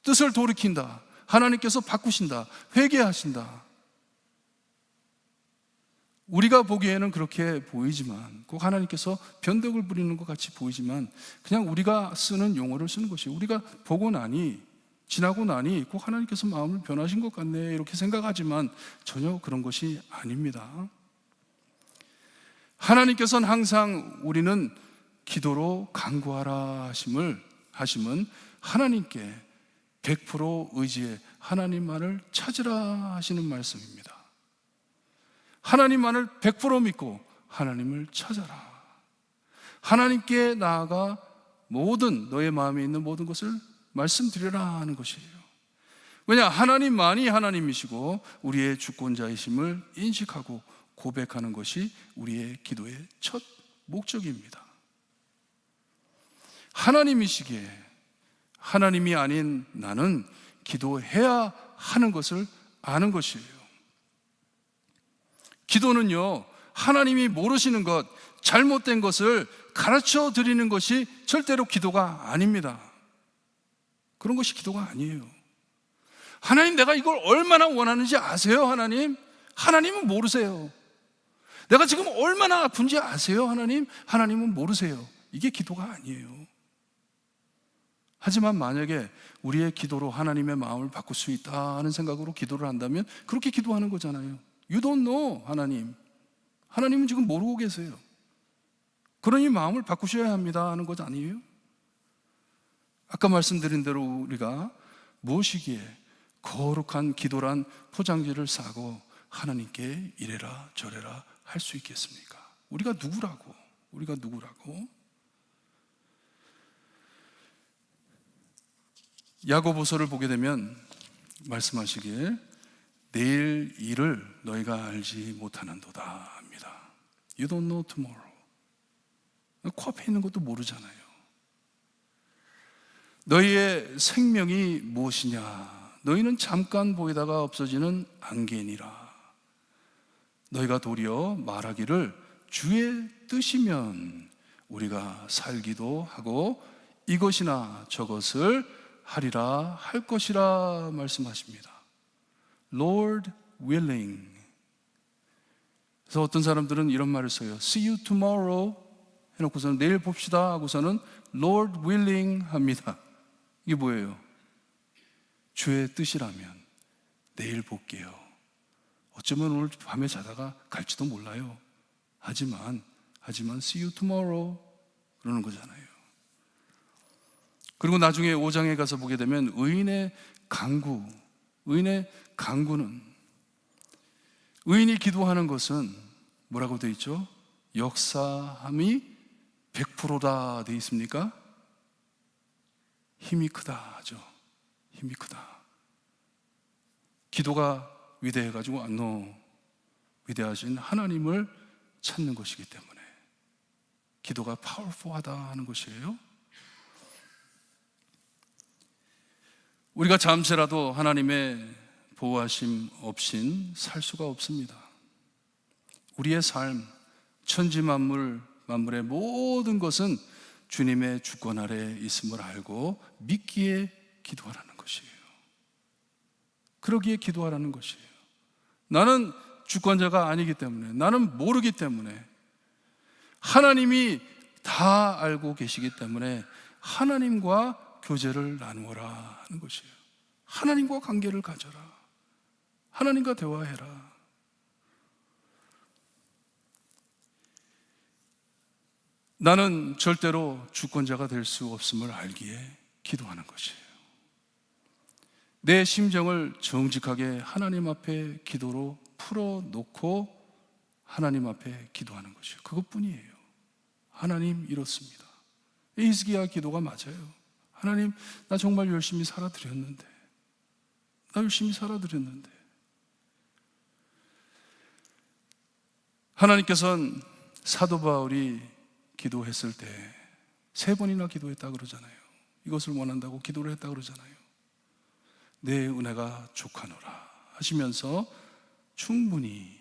뜻을 돌이킨다. 하나님께서 바꾸신다. 회개하신다. 우리가 보기에는 그렇게 보이지만 꼭 하나님께서 변덕을 부리는 것 같이 보이지만 그냥 우리가 쓰는 용어를 쓰는 것이에요. 우리가 보고 나니 지나고 나니 꼭 하나님께서 마음을 변하신 것 같네 이렇게 생각하지만 전혀 그런 것이 아닙니다. 하나님께서는 항상 우리는 기도로 간구하라 하심은 하나님께 100% 의지해 하나님만을 찾으라 하시는 말씀입니다. 하나님만을 100% 믿고 하나님을 찾아라. 하나님께 나아가 모든 너의 마음에 있는 모든 것을 말씀드려라 하는 것이에요. 왜냐? 하나님만이 하나님이시고 우리의 주권자이심을 인식하고 고백하는 것이 우리의 기도의 첫 목적입니다. 하나님이시기에 하나님이 아닌 나는 기도해야 하는 것을 아는 것이에요. 기도는요, 하나님이 모르시는 것, 잘못된 것을 가르쳐 드리는 것이 절대로 기도가 아닙니다. 그런 것이 기도가 아니에요. 하나님, 내가 이걸 얼마나 원하는지 아세요, 하나님? 하나님은 모르세요. 내가 지금 얼마나 아픈지 아세요, 하나님? 하나님은 모르세요. 이게 기도가 아니에요. 하지만 만약에 우리의 기도로 하나님의 마음을 바꿀 수 있다 하는 생각으로 기도를 한다면 그렇게 기도하는 거잖아요. You don't know, 하나님. 하나님은 지금 모르고 계세요. 그러니 마음을 바꾸셔야 합니다 하는 것 아니에요? 아까 말씀드린 대로 우리가 무엇이기에 거룩한 기도란 포장지를 싸고 하나님께 이래라 저래라 할 수 있겠습니까? 우리가 누구라고? 야고보서를 보게 되면 말씀하시길 내일 일을 너희가 알지 못하는도다 합니다. You don't know tomorrow. 코앞에 있는 것도 모르잖아요. 너희의 생명이 무엇이냐? 너희는 잠깐 보이다가 없어지는 안개니라. 너희가 도리어 말하기를 주의 뜻이면 우리가 살기도 하고 이것이나 저것을 하리라 할 것이라 말씀하십니다. Lord willing. 그래서 어떤 사람들은 이런 말을 써요. See you tomorrow 해놓고서는 내일 봅시다 하고서는 Lord willing 합니다. 이게 뭐예요? 주의 뜻이라면 내일 볼게요. 어쩌면 오늘 밤에 자다가 갈지도 몰라요. 하지만 see you tomorrow 그러는 거잖아요. 그리고 나중에 5장에 가서 보게 되면 의인의 강구는 의인이 기도하는 것은 뭐라고 되어 있죠? 역사함이 100%다 되어 있습니까? 힘이 크다죠. 힘이 크다. 기도가 위대해가지고 위대하신 하나님을 찾는 것이기 때문에 기도가 파워풀하다 하는 것이에요. 우리가 잠시라도 하나님의 보호하심 없인 살 수가 없습니다. 우리의 삶, 천지 만물의 모든 것은 주님의 주권 아래 있음을 알고 믿기에 기도하라는 것이에요. 그러기에 기도하라는 것이에요. 나는 주권자가 아니기 때문에, 나는 모르기 때문에, 하나님이 다 알고 계시기 때문에 하나님과 교제를 나누어라 하는 것이에요. 하나님과 관계를 가져라. 하나님과 대화해라. 나는 절대로 주권자가 될 수 없음을 알기에 기도하는 것이에요. 내 심정을 정직하게 하나님 앞에 기도로 풀어놓고 하나님 앞에 기도하는 것이에요. 그것뿐이에요. 하나님 이렇습니다. 히스기야 기도가 맞아요. 하나님, 나 정말 열심히 살아드렸는데, 하나님께서는 사도 바울이 기도했을 때 3번이나 기도했다 그러잖아요. 이것을 원한다고 기도를 했다 그러잖아요. 내 은혜가 족하노라 하시면서 충분히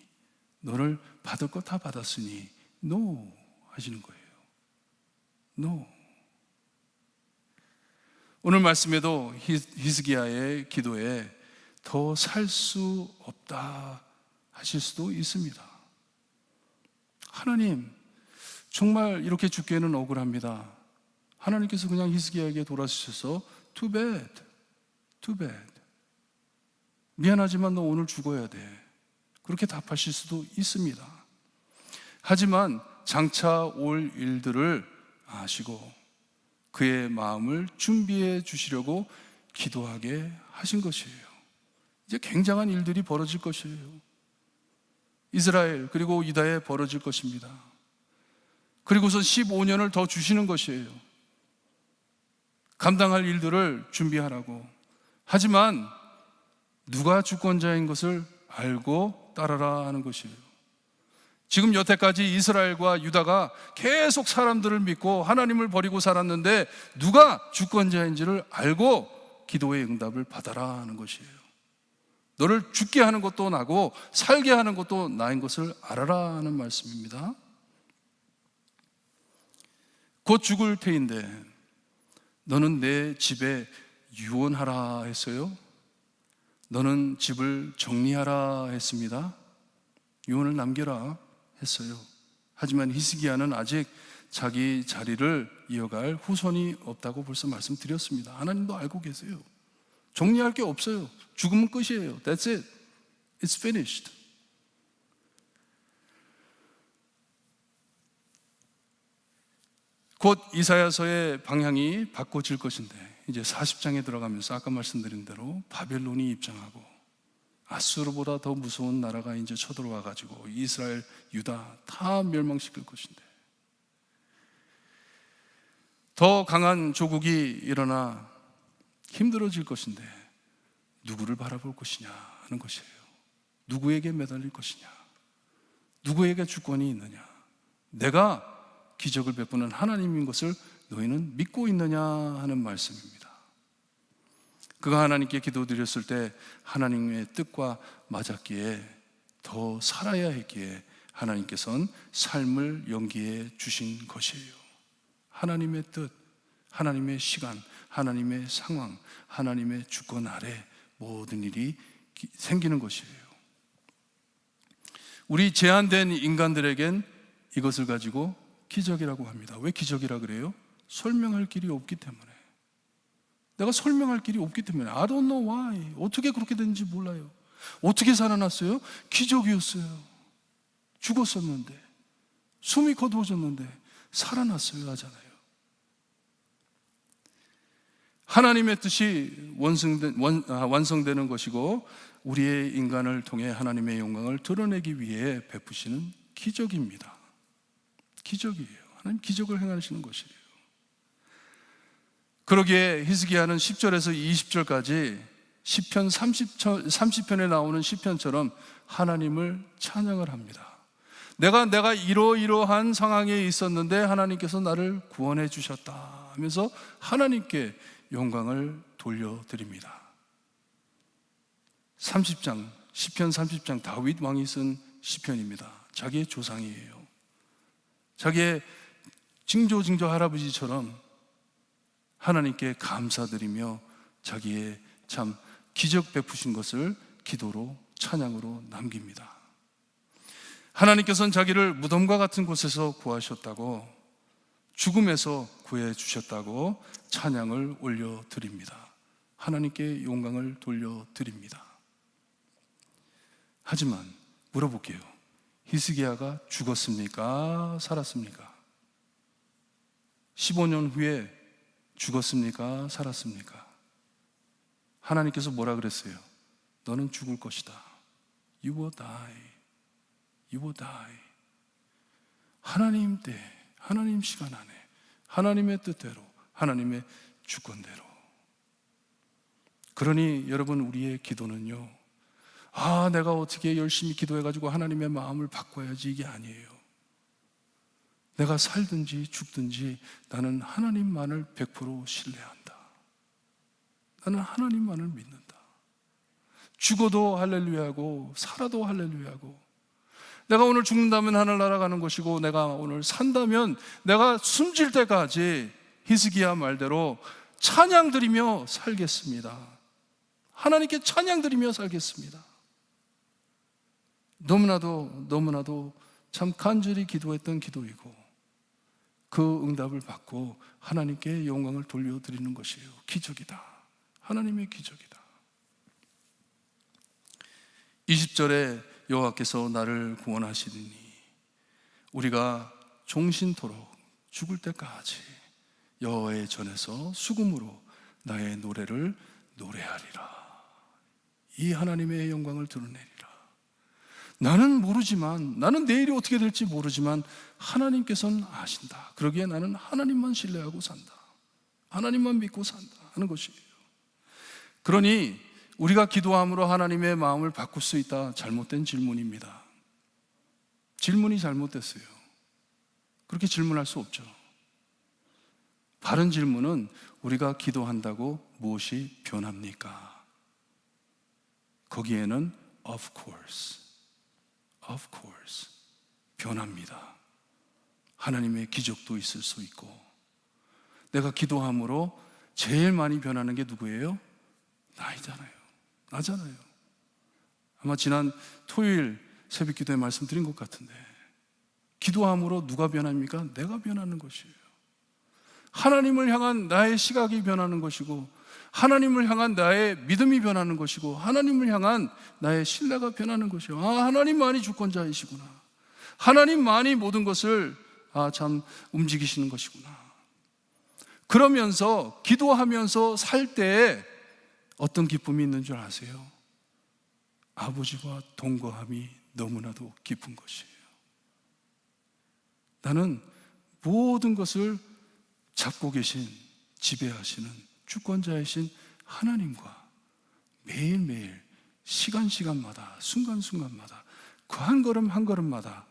너를 받을 것 다 받았으니 no 하시는 거예요. no. 오늘 말씀에도 히스기야의 기도에 더 살 수 없다 하실 수도 있습니다. 하나님, 정말 이렇게 죽기에는 억울합니다. 하나님께서 그냥 히스기야에게 돌아서셔서 too bad. 미안하지만 너 오늘 죽어야 돼. 그렇게 답하실 수도 있습니다. 하지만 장차 올 일들을 아시고 그의 마음을 준비해 주시려고 기도하게 하신 것이에요. 이제 굉장한 일들이 벌어질 것이에요. 이스라엘 그리고 유다에 벌어질 것입니다. 그리고서 15년을 더 주시는 것이에요. 감당할 일들을 준비하라고. 하지만 누가 주권자인 것을 알고 따라라 하는 것이에요. 지금 여태까지 이스라엘과 유다가 계속 사람들을 믿고 하나님을 버리고 살았는데 누가 주권자인지를 알고 기도의 응답을 받아라 하는 것이에요. 너를 죽게 하는 것도 나고 살게 하는 것도 나인 것을 알아라 하는 말씀입니다. 곧 죽을 테인데 너는 내 집에 유언하라 했어요? 너는 집을 정리하라 했습니다. 유언을 남겨라 했어요. 하지만 히스기야는 아직 자기 자리를 이어갈 후손이 없다고 벌써 말씀드렸습니다. 하나님도 알고 계세요. 정리할 게 없어요. 죽으면 끝이에요. That's it. It's finished. 곧 이사야서의 방향이 바꿔질 것인데 이제 40장에 들어가면서 아까 말씀드린 대로 바벨론이 입장하고 아수르보다 더 무서운 나라가 이제 쳐들어와 가지고 이스라엘, 유다 다 멸망시킬 것인데 더 강한 조국이 일어나 힘들어질 것인데 누구를 바라볼 것이냐 하는 것이에요. 누구에게 매달릴 것이냐, 누구에게 주권이 있느냐, 내가 기적을 베푸는 하나님인 것을 너희는 믿고 있느냐 하는 말씀입니다. 그가 하나님께 기도드렸을 때 하나님의 뜻과 맞았기에 더 살아야 했기에 하나님께서는 삶을 연기해 주신 것이에요. 하나님의 뜻, 하나님의 시간, 하나님의 상황, 하나님의 주권 아래 모든 일이 생기는 것이에요. 우리 제한된 인간들에겐 이것을 가지고 기적이라고 합니다. 왜 기적이라 그래요? 설명할 길이 없기 때문에. 내가 설명할 길이 없기 때문에. I don't know why. 어떻게 그렇게 됐는지 몰라요. 어떻게 살아났어요? 기적이었어요. 죽었었는데, 숨이 거두어졌는데 살아났어요 하잖아요. 하나님의 뜻이 완성되는 것이고 우리의 인간을 통해 하나님의 영광을 드러내기 위해 베푸시는 기적입니다. 기적이에요. 하나님 기적을 행하시는 것이에요. 그러기에 히스기야는 10절에서 20절까지 시편 30편에 나오는 시편처럼 하나님을 찬양을 합니다. 내가 이러이러한 상황에 있었는데 하나님께서 나를 구원해 주셨다 하면서 하나님께 영광을 돌려드립니다. 30장, 시편 30장 다윗 왕이 쓴 시편입니다. 자기의 조상이에요. 자기의 징조징조 할아버지처럼 하나님께 감사드리며 자기의 참 기적 베푸신 것을 기도로 찬양으로 남깁니다. 하나님께서는 자기를 무덤과 같은 곳에서 구하셨다고, 죽음에서 구해 주셨다고 찬양을 올려드립니다. 하나님께 영광을 돌려드립니다. 하지만 물어볼게요. 히스기야가 죽었습니까? 살았습니까? 15년 후에 죽었습니까? 살았습니까? 하나님께서 뭐라 그랬어요? 너는 죽을 것이다. You will die. You will die. 하나님 때, 하나님 시간 안에, 하나님의 뜻대로, 하나님의 주권대로. 그러니 여러분, 우리의 기도는요, 내가 어떻게 열심히 기도해가지고 하나님의 마음을 바꿔야지, 이게 아니에요. 내가 살든지 죽든지 나는 하나님만을 100% 신뢰한다. 나는 하나님만을 믿는다. 죽어도 할렐루야하고 살아도 할렐루야하고, 내가 오늘 죽는다면 하늘나라 가는 것이고, 내가 오늘 산다면 내가 숨질 때까지 히스기야 말대로 찬양드리며 살겠습니다. 하나님께 찬양드리며 살겠습니다. 너무나도 참 간절히 기도했던 기도이고 그 응답을 받고 하나님께 영광을 돌려드리는 것이에요. 기적이다. 하나님의 기적이다. 20절에 여호와께서 나를 구원하시리니 우리가 종신토록 죽을 때까지 여호와의 전에서 수금으로 나의 노래를 노래하리라. 이 하나님의 영광을 드러내리라. 나는 모르지만, 나는 내일이 어떻게 될지 모르지만 하나님께서는 아신다. 그러기에 나는 하나님만 신뢰하고 산다. 하나님만 믿고 산다 하는 것이에요. 그러니 우리가 기도함으로 하나님의 마음을 바꿀 수 있다. 잘못된 질문입니다. 질문이 잘못됐어요. 그렇게 질문할 수 없죠. 바른 질문은 우리가 기도한다고 무엇이 변합니까? 거기에는 of course 변합니다. 하나님의 기적도 있을 수 있고, 내가 기도함으로 제일 많이 변하는 게 누구예요? 나잖아요. 아마 지난 토요일 새벽 기도에 말씀드린 것 같은데, 기도함으로 누가 변합니까? 내가 변하는 것이에요. 하나님을 향한 나의 시각이 변하는 것이고, 하나님을 향한 나의 믿음이 변하는 것이고, 하나님을 향한 나의 신뢰가 변하는 것이에요. 하나님만이 주권자이시구나. 하나님만이 모든 것을 참 움직이시는 것이구나. 그러면서 기도하면서 살 때에 어떤 기쁨이 있는 줄 아세요? 아버지와 동거함이 너무나도 깊은 것이에요. 나는 모든 것을 잡고 계신, 지배하시는 주권자이신 하나님과 매일매일 시간마다, 순간순간마다 그 한 걸음 한 걸음마다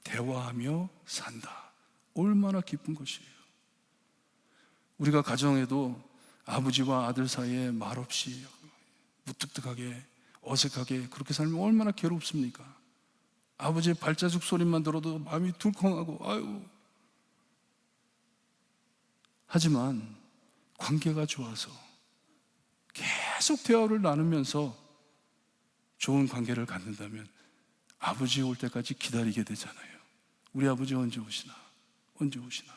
대화하며 산다. 얼마나 기쁜 것이에요. 우리가 가정에도 아버지와 아들 사이에 말없이 무뚝뚝하게, 어색하게 그렇게 살면 얼마나 괴롭습니까? 아버지의 발자국 소리만 들어도 마음이 둘컹하고 아유. 하지만 관계가 좋아서 계속 대화를 나누면서 좋은 관계를 갖는다면 아버지 올 때까지 기다리게 되잖아요. 우리 아버지 언제 오시나? 언제 오시나?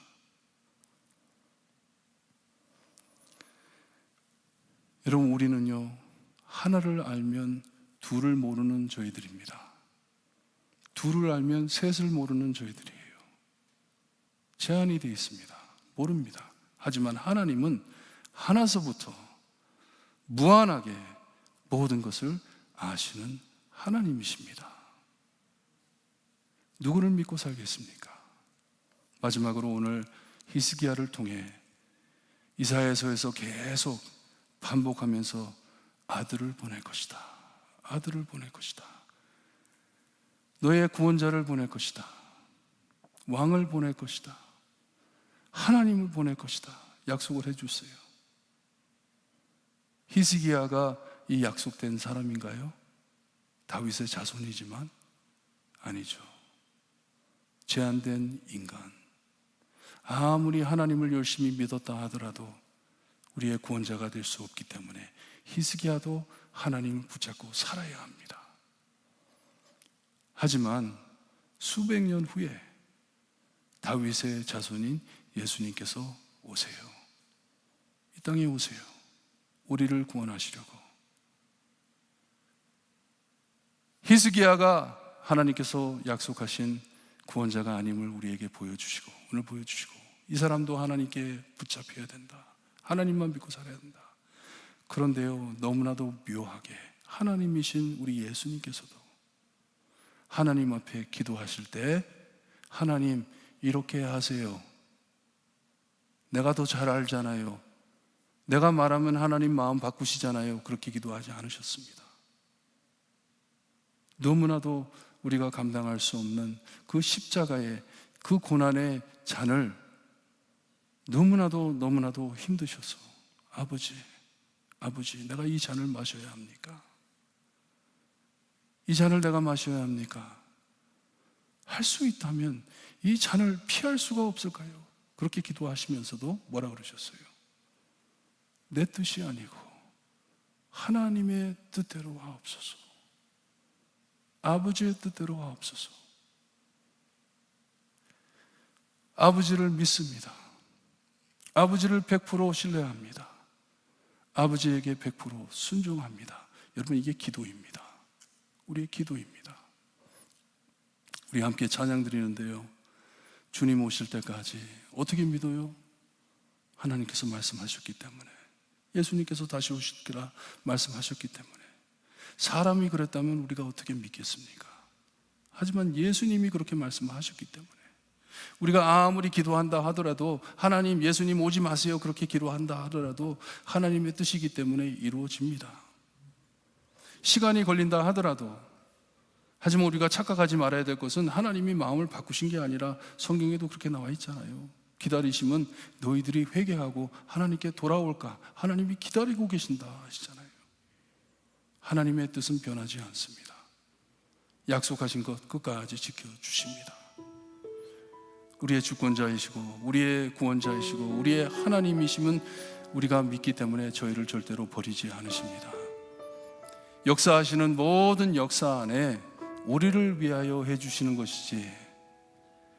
여러분, 우리는요, 하나를 알면 둘을 모르는 저희들입니다. 둘을 알면 셋을 모르는 저희들이에요. 제한이 되어 있습니다. 모릅니다. 하지만 하나님은 하나서부터 무한하게 모든 것을 아시는 하나님이십니다. 누구를 믿고 살겠습니까? 마지막으로 오늘 히스기야를 통해 이사야서에서 계속 반복하면서 아들을 보낼 것이다. 아들을 보낼 것이다. 너의 구원자를 보낼 것이다. 왕을 보낼 것이다. 하나님을 보낼 것이다. 약속을 해주세요. 히스기야가 이 약속된 사람인가요? 다윗의 자손이지만 아니죠. 제한된 인간. 아무리 하나님을 열심히 믿었다 하더라도 우리의 구원자가 될 수 없기 때문에 히스기야도 하나님을 붙잡고 살아야 합니다. 하지만 수백 년 후에 다윗의 자손인 예수님께서 오세요. 이 땅에 오세요. 우리를 구원하시려고. 히스기야가 하나님께서 약속하신 구원자가 아님을 우리에게 보여주시고 오늘 보여주시고 이 사람도 하나님께 붙잡혀야 된다. 하나님만 믿고 살아야 된다. 그런데요, 너무나도 묘하게 하나님이신 우리 예수님께서도 하나님 앞에 기도하실 때 하나님 이렇게 하세요. 내가 더 잘 알잖아요. 내가 말하면 하나님 마음 바꾸시잖아요. 그렇게 기도하지 않으셨습니다. 너무나도 우리가 감당할 수 없는 그 십자가의 그 고난의 잔을 너무나도 힘드셔서 아버지 내가 이 잔을 마셔야 합니까? 이 잔을 내가 마셔야 합니까? 할 수 있다면 이 잔을 피할 수가 없을까요? 그렇게 기도하시면서도 뭐라 그러셨어요? 내 뜻이 아니고 하나님의 뜻대로 하옵소서. 아버지의 뜻대로 하옵소서. 아버지를 믿습니다. 아버지를 100% 신뢰합니다. 아버지에게 100% 순종합니다. 여러분, 이게 기도입니다. 우리의 기도입니다. 우리 함께 찬양 드리는데요, 주님 오실 때까지 어떻게 믿어요? 하나님께서 말씀하셨기 때문에, 예수님께서 다시 오실 거라 말씀하셨기 때문에. 사람이 그랬다면 우리가 어떻게 믿겠습니까? 하지만 예수님이 그렇게 말씀하셨기 때문에 우리가 아무리 기도한다 하더라도, 하나님 예수님 오지 마세요 그렇게 기도한다 하더라도 하나님의 뜻이기 때문에 이루어집니다. 시간이 걸린다 하더라도, 하지만 우리가 착각하지 말아야 될 것은 하나님이 마음을 바꾸신 게 아니라 성경에도 그렇게 나와 있잖아요. 기다리심은 너희들이 회개하고 하나님께 돌아올까, 하나님이 기다리고 계신다 하시잖아요. 하나님의 뜻은 변하지 않습니다. 약속하신 것 끝까지 지켜주십니다. 우리의 주권자이시고 우리의 구원자이시고 우리의 하나님이심은 우리가 믿기 때문에 저희를 절대로 버리지 않으십니다. 역사하시는 모든 역사 안에 우리를 위하여 해주시는 것이지,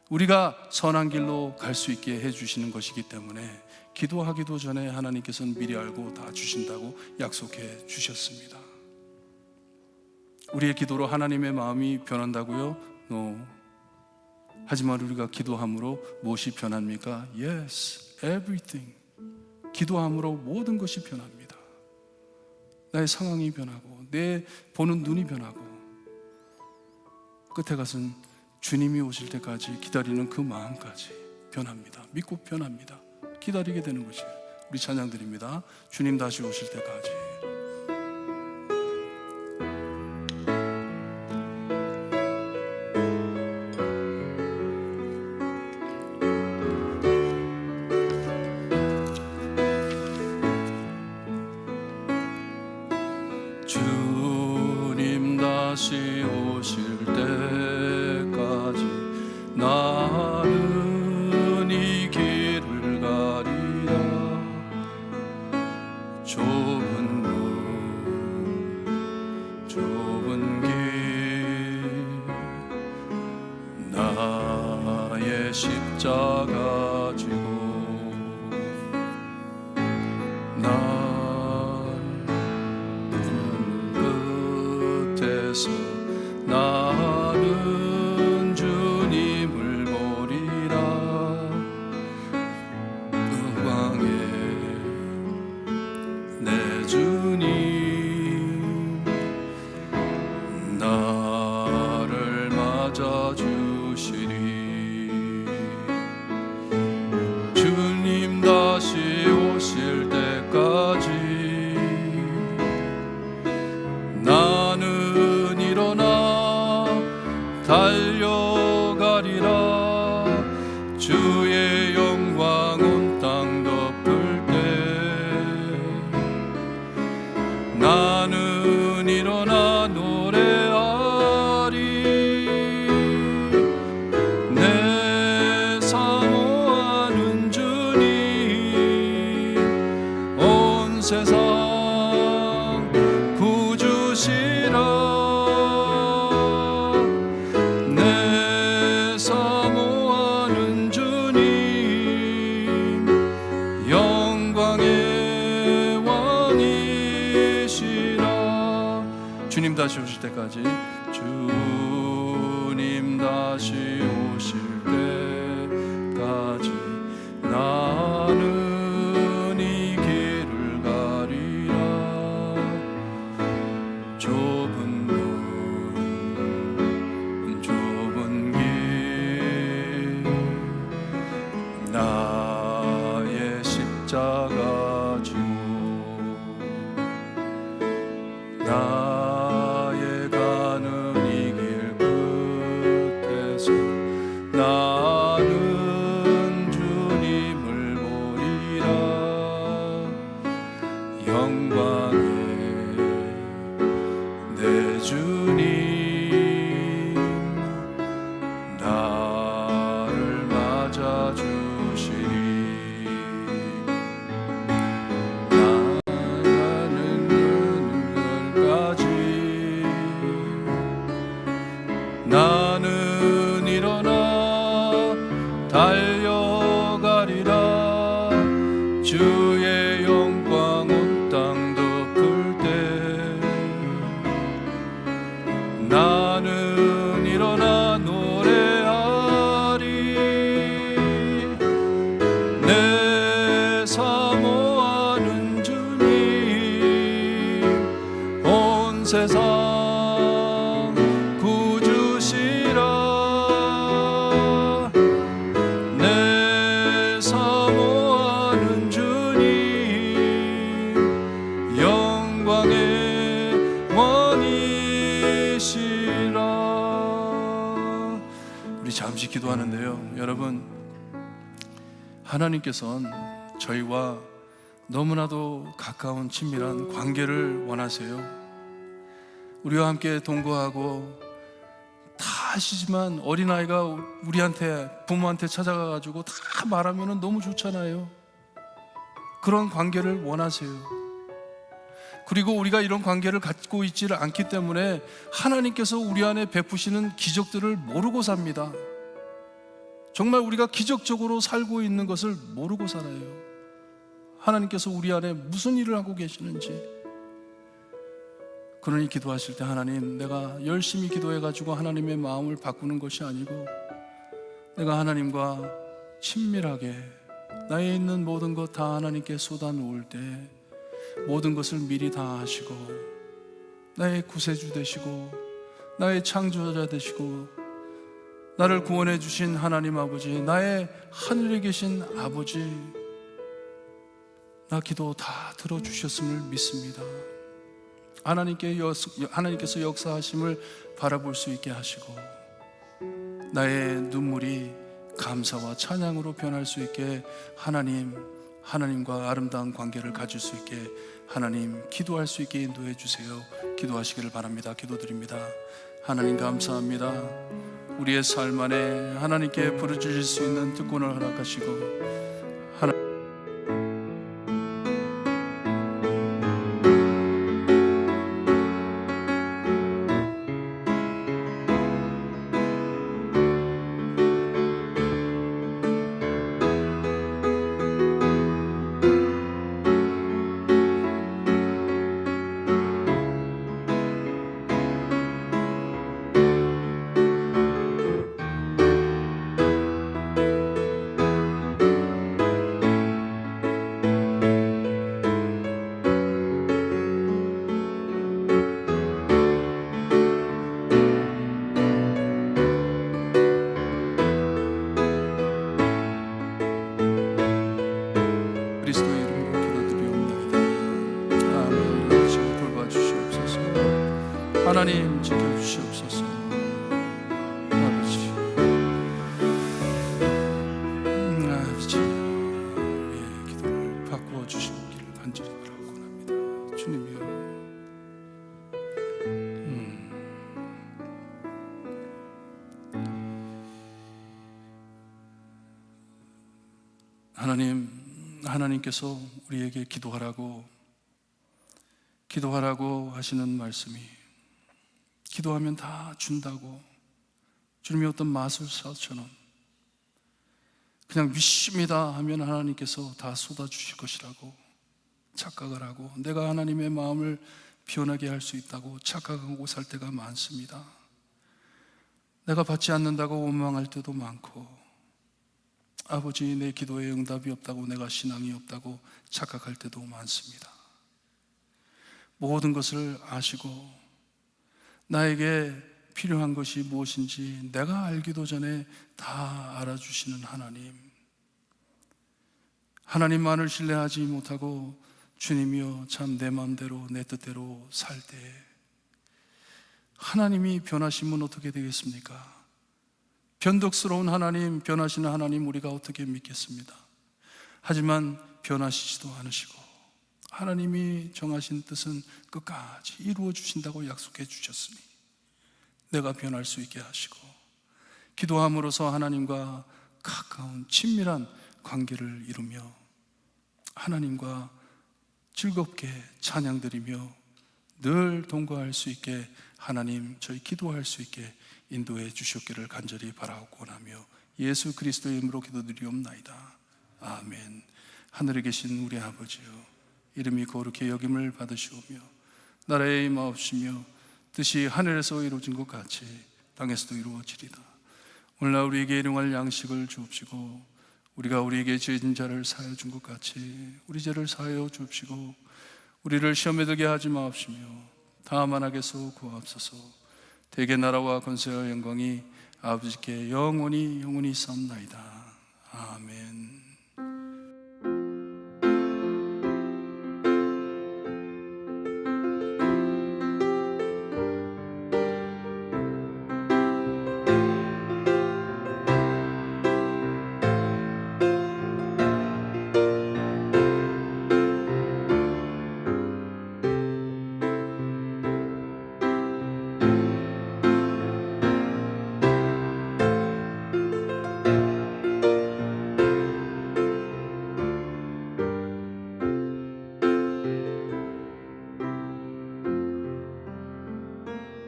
우리가 선한 길로 갈 수 있게 해주시는 것이기 때문에 기도하기도 전에 하나님께서는 미리 알고 다 주신다고 약속해 주셨습니다. 우리의 기도로 하나님의 마음이 변한다고요? No. 하지만 우리가 기도함으로 무엇이 변합니까? Yes, everything. 기도함으로 모든 것이 변합니다. 나의 상황이 변하고 내 보는 눈이 변하고 끝에 가서는 주님이 오실 때까지 기다리는 그 마음까지 변합니다. 믿고 변합니다. 기다리게 되는 것이에요. 우리 찬양 드립니다. 주님 다시 오실 때까지. 주님 다시 오실 때까지 나는 이 길을 가리라. 좁은 문 좁은 길 나의 십자가 지고 나는 주님을 보리라. 영광의 내 주님 나를 맞아주시리. 주님 다시 오실 때까지 나는 일어나 달려가리라. 주의 영광 온 땅 덮을 때 나는 일어나 노래하리. 내 사모하는 주님 온 세상 내 사모하는 주님 영광의 왕이시라. 주님 다시 오실 때까지 주님 다시 오실 때까지 나는 이 길을 가리라. 좁은 나의 십자가 지고 나의 가는 이 길 끝에서 나는 주님을 보리라. 영광의 내 주님 나를 맞아주시리. 나는 일어나 달려가리라. 주의 영광 온 땅 덮을 때 나는 일어나 노래하리. 내 사모하는 주님 온 세상 내 사모하는 주님 영광의 왕이시라. 우리 잠시 기도하는데요, 여러분, 하나님께서는 저희와 너무나도 가까운 친밀한 관계를 원하세요. 우리와 함께 동거하고 다 아시지만 어린아이가 우리한테 부모한테 찾아가가지고 다 말하면 너무 좋잖아요. 그런 관계를 원하세요. 그리고 우리가 이런 관계를 갖고 있지를 않기 때문에 하나님께서 우리 안에 베푸시는 기적들을 모르고 삽니다. 정말 우리가 기적적으로 살고 있는 것을 모르고 살아요. 하나님께서 우리 안에 무슨 일을 하고 계시는지. 그러니 기도하실 때 하나님, 내가 열심히 기도해가지고 하나님의 마음을 바꾸는 것이 아니고 내가 하나님과 친밀하게 나에 있는 모든 것 다 하나님께 쏟아놓을 때 모든 것을 미리 다 하시고 나의 구세주 되시고 나의 창조자 되시고 나를 구원해 주신 하나님 아버지, 나의 하늘에 계신 아버지, 나 기도 다 들어주셨음을 믿습니다. 하나님께서 역사하심을 바라볼 수 있게 하시고 나의 눈물이 감사와 찬양으로 변할 수 있게 하나님 하나님과 아름다운 관계를 가질 수 있게 하나님 기도할 수 있게 인도해 주세요. 기도하시기를 바랍니다. 기도드립니다. 하나님 감사합니다. 우리의 삶 안에 하나님께 부르짖을 수 있는 특권을 허락하시고 그리스도의 이름으로 기도드리옵나이다. 아멘. 하나님 돌봐주시옵소서. 하나님 지켜주시옵소서. 아버지, 아버지, 우리의 기도를 바꾸어 주시기를 간절히 바라고 합니다. 주님이여, 하나님께서 우리에게 기도하라고 하시는 말씀이, 기도하면 다 준다고, 주님이 어떤 마술사처럼 그냥 믿습니다 하면 하나님께서 다 쏟아주실 것이라고 착각을 하고, 내가 하나님의 마음을 변하게 할 수 있다고 착각하고 살 때가 많습니다. 내가 받지 않는다고 원망할 때도 많고, 아버지, 내 기도에 응답이 없다고, 내가 신앙이 없다고 착각할 때도 많습니다. 모든 것을 아시고 나에게 필요한 것이 무엇인지 내가 알기도 전에 다 알아주시는 하나님만을 신뢰하지 못하고 주님이여 참 내 마음대로 내 뜻대로 살 때 하나님이 변하시면 어떻게 되겠습니까? 변덕스러운 하나님, 변하시는 하나님 우리가 어떻게 믿겠습니다. 하지만 변하시지도 않으시고 하나님이 정하신 뜻은 끝까지 이루어 주신다고 약속해 주셨으니 내가 변할 수 있게 하시고, 기도함으로써 하나님과 가까운 친밀한 관계를 이루며 하나님과 즐겁게 찬양드리며 늘 동거할 수 있게 하나님 저희 기도할 수 있게 인도해 주셨기를 간절히 바라고 원하며 예수 그리스도의 이름으로 기도드리옵나이다. 아멘. 하늘에 계신 우리 아버지여, 이름이 거룩히 여김을 받으시오며 나라의 임하옵시며 뜻이 하늘에서 이루어진 것 같이 땅에서도 이루어지리다. 오늘날 우리에게 일용할 양식을 주옵시고 우리가 우리에게 죄진 자를 사하여 준 것 같이 우리 죄를 사하여 주옵시고 우리를 시험에 들게 하지 마옵시며 다만 악에서 구하옵소서. 대개 나라와 권세와 영광이 아버지께 영원히 있사옵나이다. 아멘.